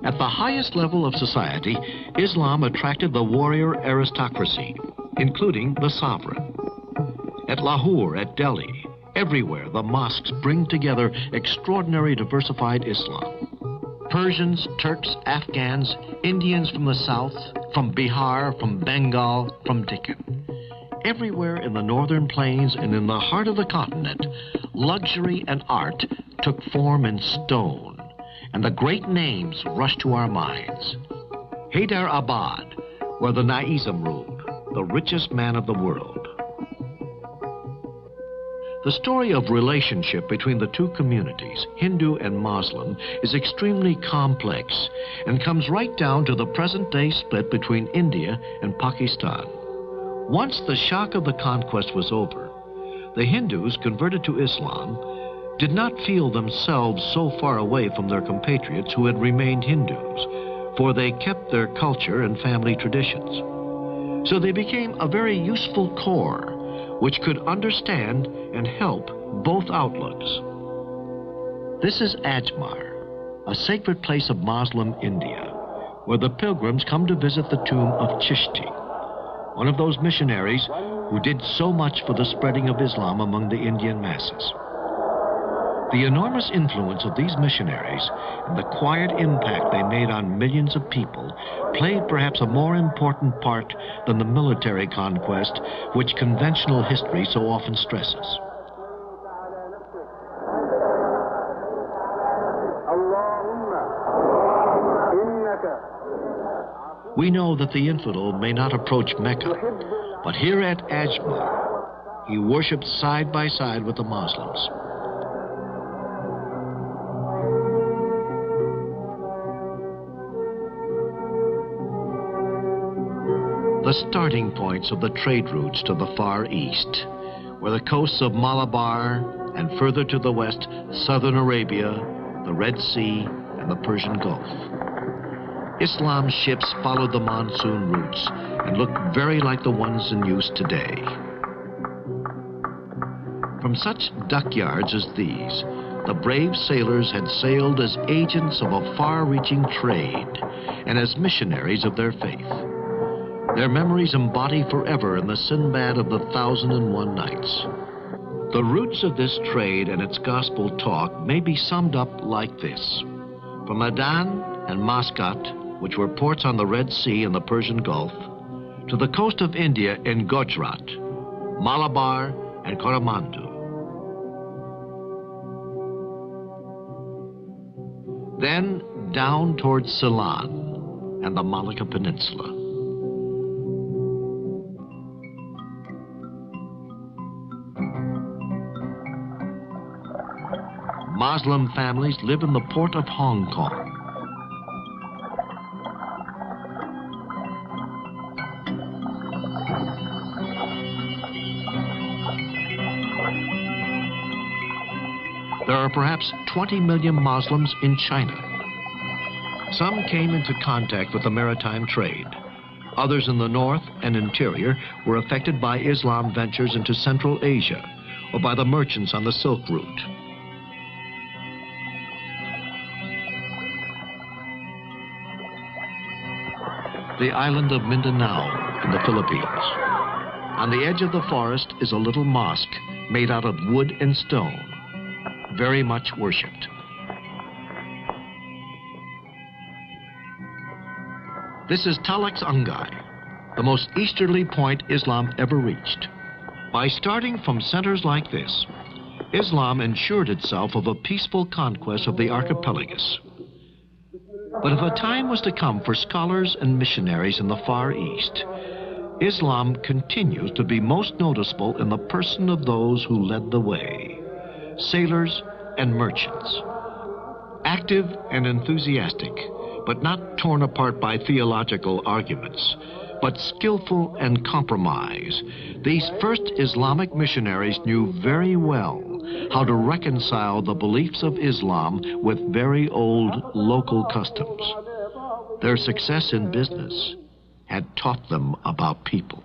At the highest level of society, Islam attracted the warrior aristocracy, including the sovereign. At Lahore, at Delhi, everywhere the mosques bring together extraordinary diversified Islam. Persians, Turks, Afghans, Indians from the south, from Bihar, from Bengal, from Deccan. Everywhere in the northern plains and in the heart of the continent, luxury and art took form in stone, and the great names rushed to our minds. Hyderabad, where the Nizam ruled, the richest man of the world. The story of relationship between the two communities, Hindu and Muslim, is extremely complex and comes right down to the present-day split between India and Pakistan. Once the shock of the conquest was over, the Hindus converted to Islam did not feel themselves so far away from their compatriots who had remained Hindus, for they kept their culture and family traditions. So they became a very useful core which could understand and help both outlooks. This is Ajmer, a sacred place of Muslim India, where the pilgrims come to visit the tomb of Chishti, one of those missionaries who did so much for the spreading of Islam among the Indian masses. The enormous influence of these missionaries and the quiet impact they made on millions of people played perhaps a more important part than the military conquest which conventional history so often stresses. We know that the infidel may not approach Mecca, but here at Ajmer, he worshipped side by side with the Muslims. The starting points of the trade routes to the Far East were the coasts of Malabar and further to the west, southern Arabia, the Red Sea, and the Persian Gulf. Islam's ships followed the monsoon routes and looked very like the ones in use today. From such dockyards as these, the brave sailors had sailed as agents of a far-reaching trade and as missionaries of their faith. Their memories embody forever in the Sinbad of the 1001 Nights. The roots of this trade and its gospel talk may be summed up like this. From Aden and Muscat, which were ports on the Red Sea and the Persian Gulf, to the coast of India in Gujarat, Malabar, and Coromandel. Then down towards Ceylon and the Malacca Peninsula. Muslim families live in the port of Hong Kong. There are perhaps 20 million Muslims in China. Some came into contact with the maritime trade. Others in the north and interior were affected by Islam ventures into Central Asia, or by the merchants on the Silk Route. The island of Mindanao in the Philippines. On the edge of the forest is a little mosque made out of wood and stone, very much worshipped. This is Talax Angay, the most easterly point Islam ever reached. By starting from centers like this, Islam ensured itself of a peaceful conquest of the archipelagus. But if a time was to come for scholars and missionaries in the Far East, Islam continues to be most noticeable in the person of those who led the way, sailors and merchants. Active and enthusiastic, but not torn apart by theological arguments, but skillful and compromise, these first Islamic missionaries knew very well how to reconcile the beliefs of Islam with very old local customs. Their success in business had taught them about people.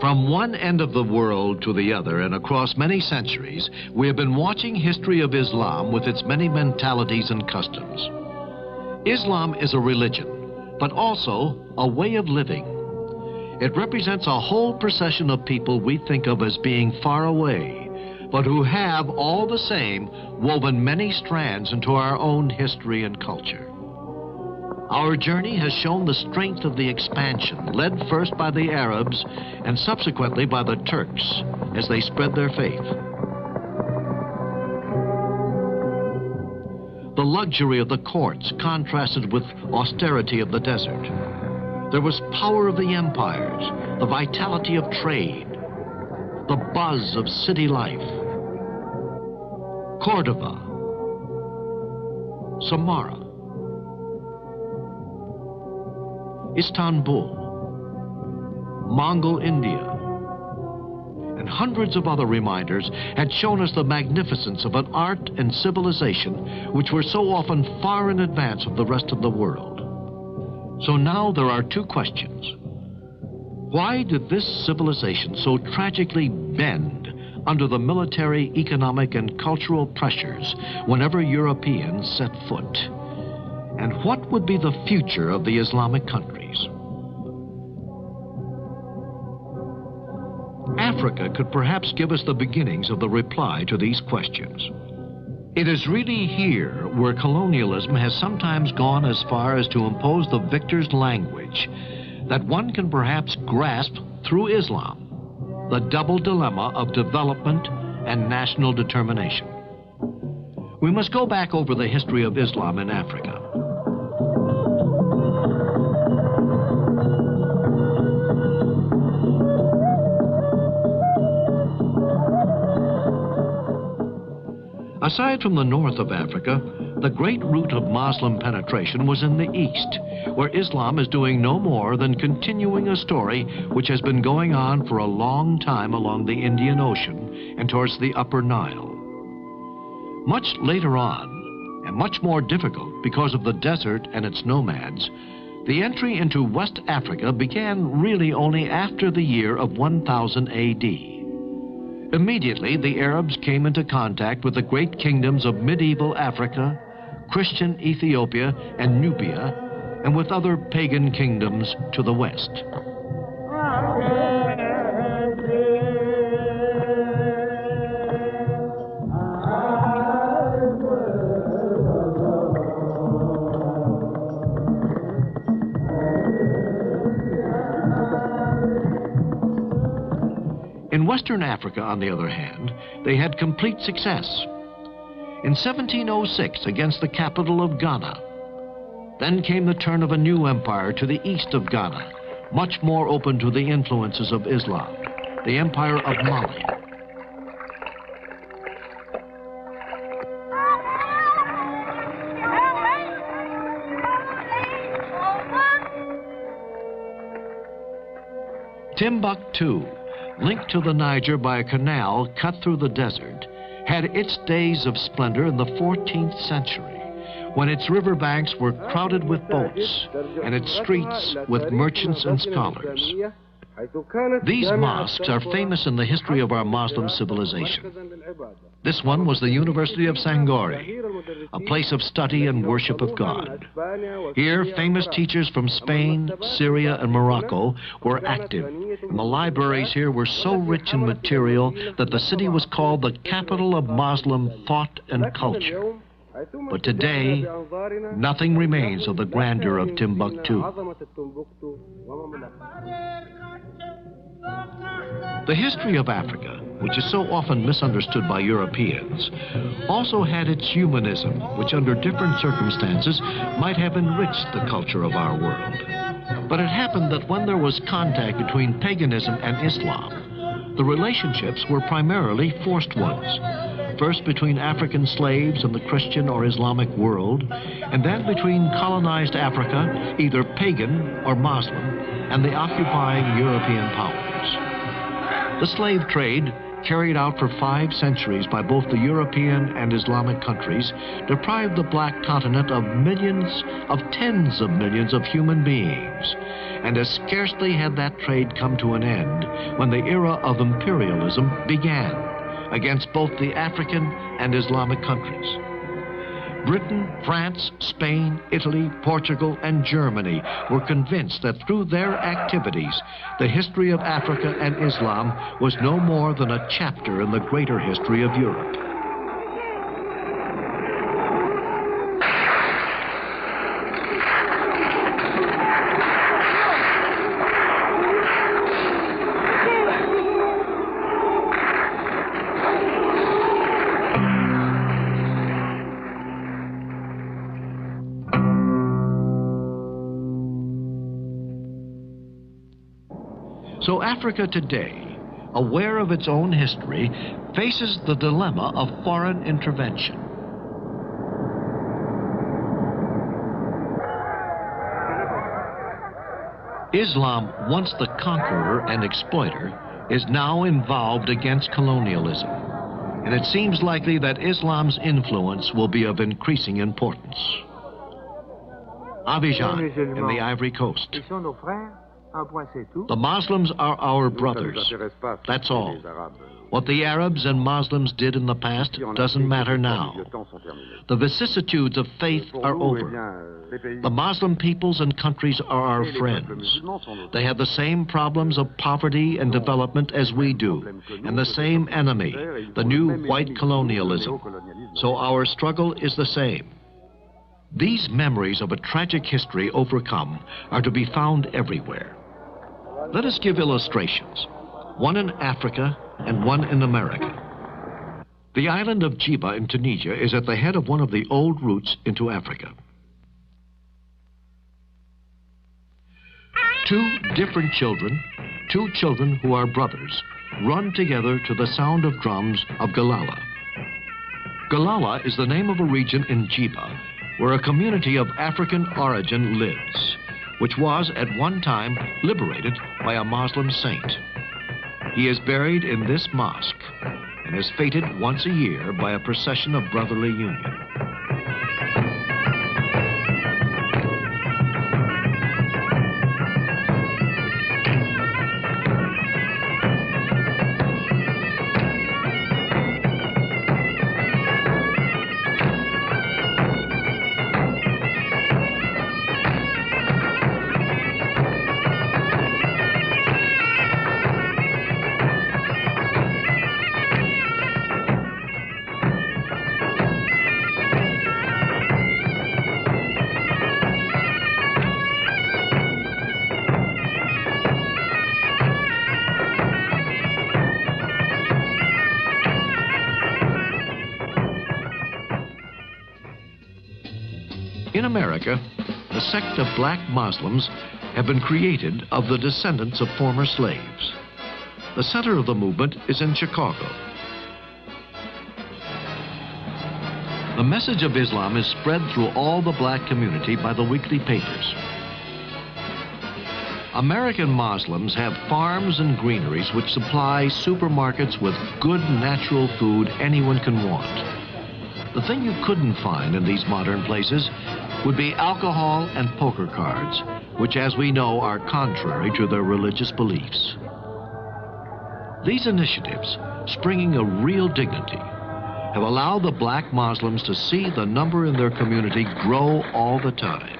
From one end of the world to the other and across many centuries, we have been watching history of Islam with its many mentalities and customs. Islam is a religion, but also a way of living. It represents a whole procession of people we think of as being far away, but who have, all the same, woven many strands into our own history and culture. Our journey has shown the strength of the expansion, led first by the Arabs and subsequently by the Turks as they spread their faith. The luxury of the courts contrasted with austerity of the desert. There was power of the empires, the vitality of trade, the buzz of city life. Cordova, Samarra, Istanbul, Mongol India, and hundreds of other reminders had shown us the magnificence of an art and civilization which were so often far in advance of the rest of the world. So now there are two questions. Why did this civilization so tragically bend under the military, economic, and cultural pressures whenever Europeans set foot? And what would be the future of the Islamic countries? Africa could perhaps give us the beginnings of the reply to these questions. It is really here where colonialism has sometimes gone as far as to impose the victor's language that one can perhaps grasp through Islam, the double dilemma of development and national determination. We must go back over the history of Islam in Africa. Aside from the north of Africa, the great route of Muslim penetration was in the east, where Islam is doing no more than continuing a story which has been going on for a long time along the Indian Ocean and towards the Upper Nile. Much later on, and much more difficult because of the desert and its nomads, the entry into West Africa began really only after the year of 1000 A.D. Immediately, the Arabs came into contact with the great kingdoms of medieval Africa, Christian Ethiopia and Nubia, and with other pagan kingdoms to the west. In Western Africa, on the other hand, they had complete success. In 1706, against the capital of Ghana. Then came the turn of a new empire to the east of Ghana, much more open to the influences of Islam, the Empire of Mali. Timbuktu, linked to the Niger by a canal cut through the desert, had its days of splendor in the 14th century, when its riverbanks were crowded with boats and its streets with merchants and scholars. These mosques are famous in the history of our Muslim civilization. This one was the University of Sangori, a place of study and worship of God. Here, famous teachers from Spain, Syria, and Morocco were active, and the libraries here were so rich in material that the city was called the capital of Muslim thought and culture. But today, nothing remains of the grandeur of Timbuktu. The history of Africa, which is so often misunderstood by Europeans, also had its humanism, which under different circumstances might have enriched the culture of our world. But it happened that when there was contact between paganism and Islam, the relationships were primarily forced ones. First between African slaves and the Christian or Islamic world, and then between colonized Africa, either pagan or Muslim, and the occupying European powers. The slave trade, carried out for 5 centuries by both the European and Islamic countries, deprived the black continent of millions, of tens of millions of human beings. And as scarcely had that trade come to an end when the era of imperialism began against both the African and Islamic countries. Britain, France, Spain, Italy, Portugal, and Germany were convinced that through their activities, the history of Africa and Islam was no more than a chapter in the greater history of Europe. So Africa today, aware of its own history, faces the dilemma of foreign intervention. Islam, once the conqueror and exploiter, is now involved against colonialism. And it seems likely that Islam's influence will be of increasing importance. Abidjan, in the Ivory Coast. The Muslims are our brothers. That's all. What the Arabs and Muslims did in the past doesn't matter now. The vicissitudes of faith are over. The Muslim peoples and countries are our friends. They have the same problems of poverty and development as we do, and the same enemy, the new white colonialism. So our struggle is the same. These memories of a tragic history overcome are to be found everywhere. Let us give illustrations, one in Africa and one in America. The island of Djiba in Tunisia is at the head of one of the old routes into Africa. 2 different children, 2 children who are brothers, run together to the sound of drums of Galala. Galala is the name of a region in Djiba where a community of African origin lives, which was at one time liberated by a Muslim saint. He is buried in this mosque and is feted once a year by a procession of brotherly union. In America, a sect of black Muslims have been created of the descendants of former slaves. The center of the movement is in Chicago. The message of Islam is spread through all the black community by the weekly papers. American Muslims have farms and greeneries which supply supermarkets with good natural food anyone can want. The thing you couldn't find in these modern places would be alcohol and poker cards, which, as we know, are contrary to their religious beliefs. These initiatives, springing a real dignity, have allowed the black Muslims to see the number in their community grow all the time.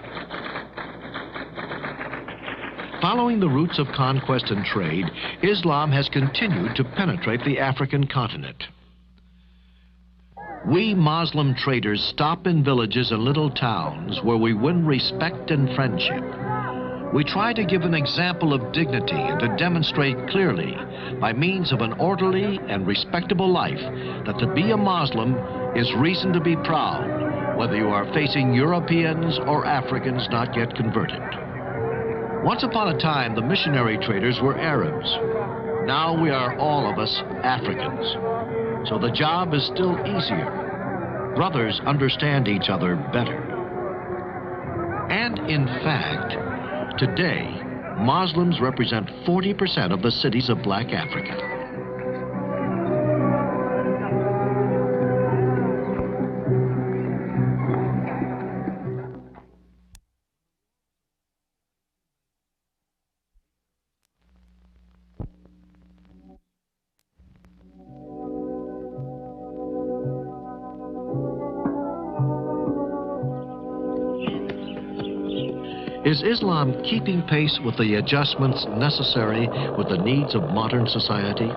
Following the routes of conquest and trade, Islam has continued to penetrate the African continent. We Muslim traders stop in villages and little towns where we win respect and friendship. We try to give an example of dignity and to demonstrate clearly, by means of an orderly and respectable life, that to be a Muslim is reason to be proud, whether you are facing Europeans or Africans not yet converted. Once upon a time, the missionary traders were Arabs. Now we are all of us Africans. So the job is still easier. Brothers understand each other better. And in fact, today, Muslims represent 40% of the cities of black Africa. Is Islam keeping pace with the adjustments necessary with the needs of modern society?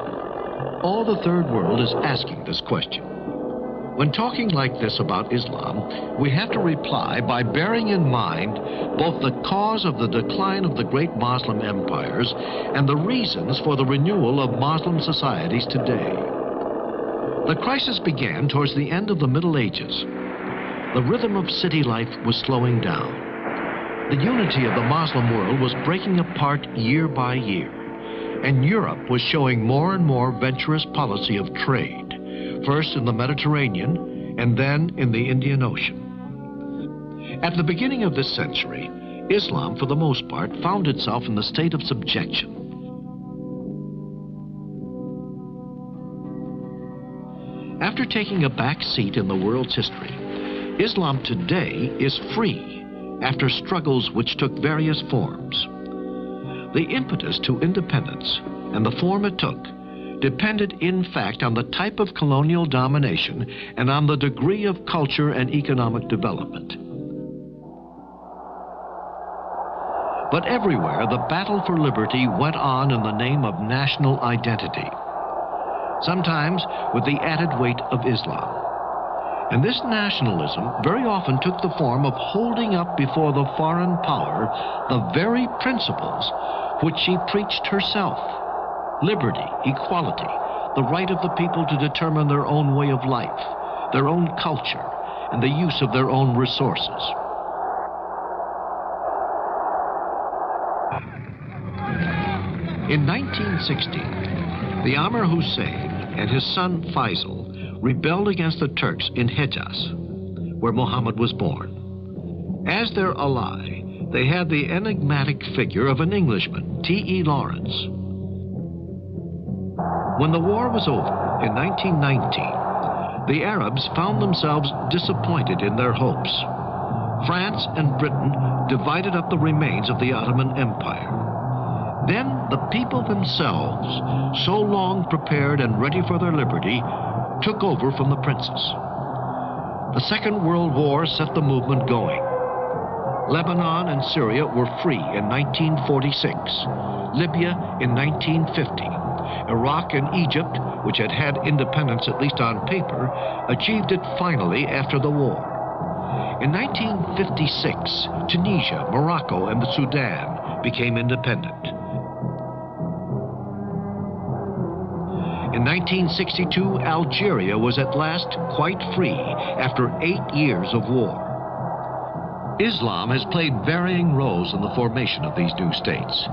All the third world is asking this question. When talking like this about Islam, we have to reply by bearing in mind both the cause of the decline of the great Muslim empires and the reasons for the renewal of Muslim societies today. The crisis began towards the end of the Middle Ages. The rhythm of city life was slowing down. The unity of the Muslim world was breaking apart year by year, and Europe was showing more and more venturous policy of trade, first in the Mediterranean and then in the Indian Ocean. At the beginning of this century, Islam, for the most part, found itself in the state of subjection. After taking a back seat in the world's history, Islam today is free after struggles which took various forms. The impetus to independence and the form it took depended in fact on the type of colonial domination and on the degree of culture and economic development. But everywhere the battle for liberty went on in the name of national identity, sometimes with the added weight of Islam. And this nationalism very often took the form of holding up before the foreign power the very principles which she preached herself: liberty, equality, the right of the people to determine their own way of life, their own culture, and the use of their own resources. In 1916, the Amir Hussein and his son Faisal rebelled against the Turks in Hejaz, where Muhammad was born. As their ally, they had the enigmatic figure of an Englishman, T.E. Lawrence. When the war was over in 1919, the Arabs found themselves disappointed in their hopes. France and Britain divided up the remains of the Ottoman Empire. Then the people themselves, so long prepared and ready for their liberty, took over from the princes. The Second World War set the movement going. Lebanon and Syria were free in 1946, Libya in 1950. Iraq and Egypt, which had had independence at least on paper, achieved it finally after the war. In 1956, Tunisia, Morocco, and the Sudan became independent. In 1962, Algeria was at last quite free after 8 years of war. Islam has played varying roles in the formation of these new states.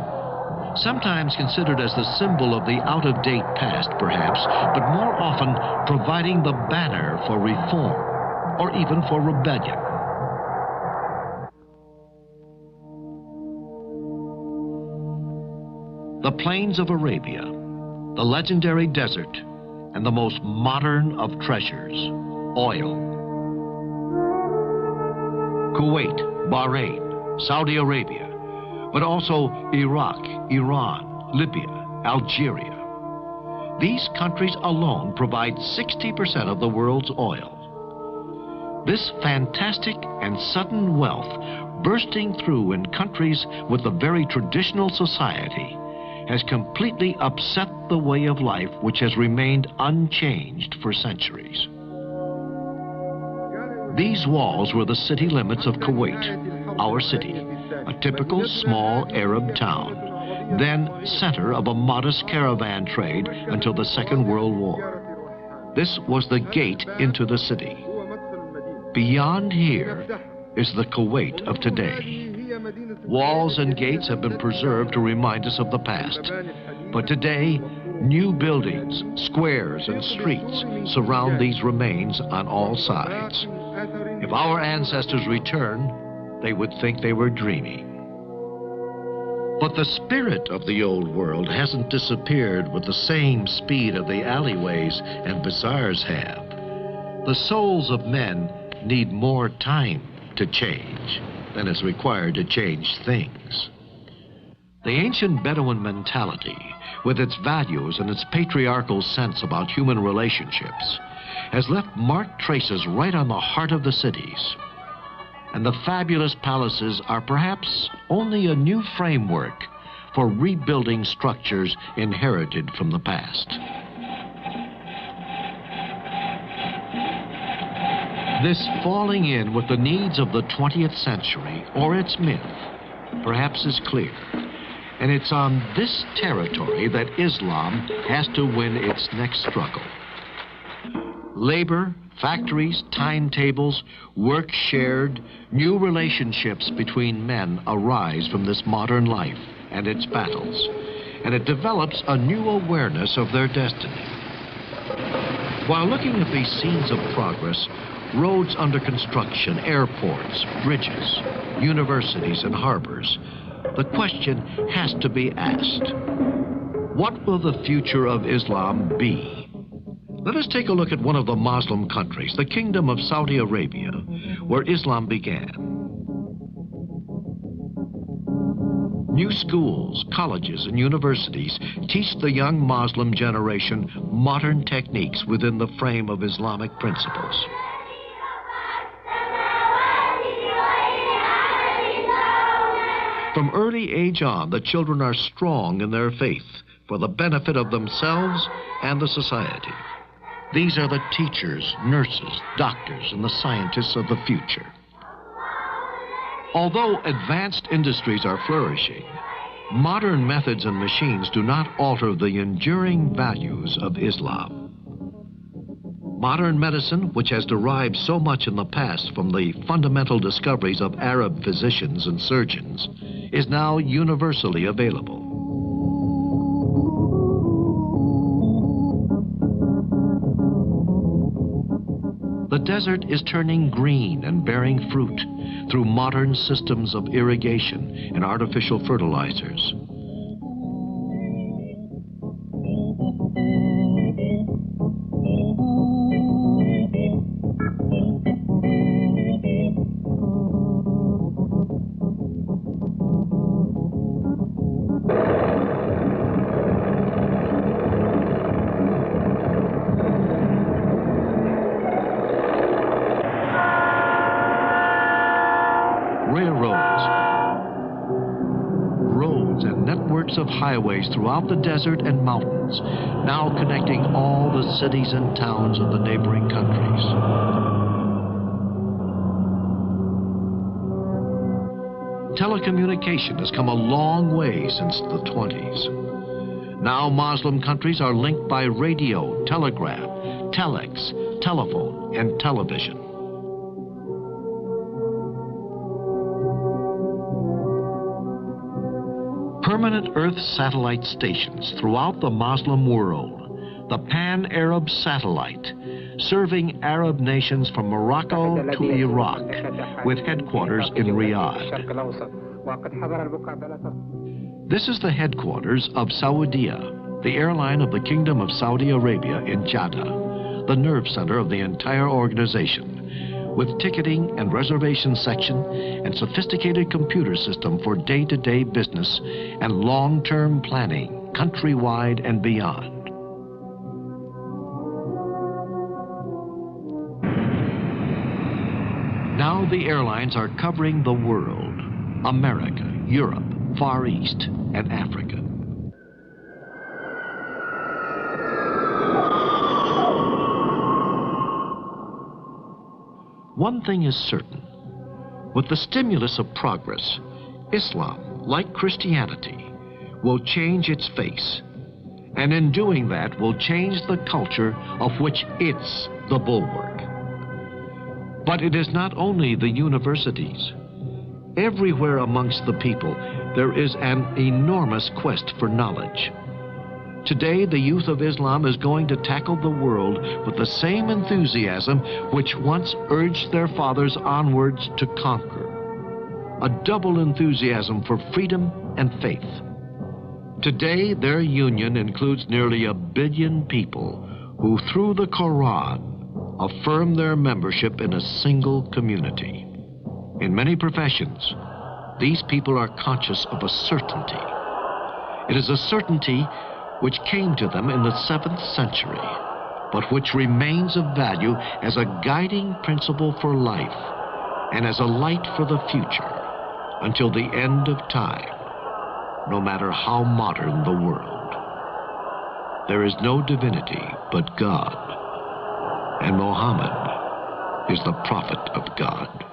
Sometimes considered as the symbol of the out-of-date past, perhaps, but more often providing the banner for reform, or even for rebellion. the plains of Arabia, the legendary desert, and the most modern of treasures, oil. Kuwait, Bahrain, Saudi Arabia, but also Iraq, Iran, Libya, Algeria. These countries alone provide 60% of the world's oil. This fantastic and sudden wealth bursting through in countries with a very traditional society has completely upset the way of life which has remained unchanged for centuries. These walls were the city limits of Kuwait, our city, a typical small Arab town, then center of a modest caravan trade until the Second World War. This was the gate into the city. Beyond here is the Kuwait of today. Walls and gates have been preserved to remind us of the past. But today, new buildings, squares, and streets surround these remains on all sides. If our ancestors return, they would think they were dreaming. But the spirit of the old world hasn't disappeared with the same speed of the alleyways and bazaars have. The souls of men need more time to change than is required to change things. The ancient Bedouin mentality, with its values and its patriarchal sense about human relationships, has left marked traces right on the heart of the cities. And the fabulous palaces are perhaps only a new framework for rebuilding structures inherited from the past. This falling in with the needs of the 20th century, or its myth, perhaps is clear. And it's on this territory that Islam has to win its next struggle. Labor, factories, timetables, work shared, new relationships between men arise from this modern life and its battles, and it develops a new awareness of their destiny. While looking at these scenes of progress, roads under construction, airports, bridges, universities, and harbors, the question has to be asked: what will the future of Islam be? Let us take a look at one of the Muslim countries, the Kingdom of Saudi Arabia, where Islam began. New schools, colleges, and universities teach the young Muslim generation modern techniques within the frame of Islamic principles. From early age on, the children are strong in their faith for the benefit of themselves and the society. These are the teachers, nurses, doctors, and the scientists of the future. Although advanced industries are flourishing, modern methods and machines do not alter the enduring values of Islam. Modern medicine, which has derived so much in the past from the fundamental discoveries of Arab physicians and surgeons, is now universally available. The desert is turning green and bearing fruit through modern systems of irrigation and artificial fertilizers. Roads and networks of highways throughout the desert and mountains, now connecting all the cities and towns of the neighboring countries. Telecommunication has come a long way since the 20s. Now Muslim countries are linked by radio, telegraph, telex, telephone, and television. Permanent Earth satellite stations throughout the Muslim world, the Pan-Arab Satellite, serving Arab nations from Morocco to Iraq, with headquarters in Riyadh. This is the headquarters of Saudia, the airline of the Kingdom of Saudi Arabia in Jeddah, the nerve center of the entire organization, with ticketing and reservation section and sophisticated computer system for day-to-day business and long-term planning, countrywide and beyond. Now the airlines are covering the world: America, Europe, Far East, and Africa. One thing is certain. With the stimulus of progress, Islam, like Christianity, will change its face, and in doing that will change the culture of which it's the bulwark. But it is not only the universities. Everywhere amongst the people, there is an enormous quest for knowledge. Today, the youth of Islam is going to tackle the world with the same enthusiasm which once urged their fathers onwards to conquer. A double enthusiasm for freedom and faith. Today, their union includes nearly 1 billion people who, through the Quran, affirm their membership in a single community. In many professions, these people are conscious of a certainty. It is a certainty which came to them in the 7th century, but which remains of value as a guiding principle for life and as a light for the future until the end of time, no matter how modern the world. There is no divinity but God, and Muhammad is the prophet of God.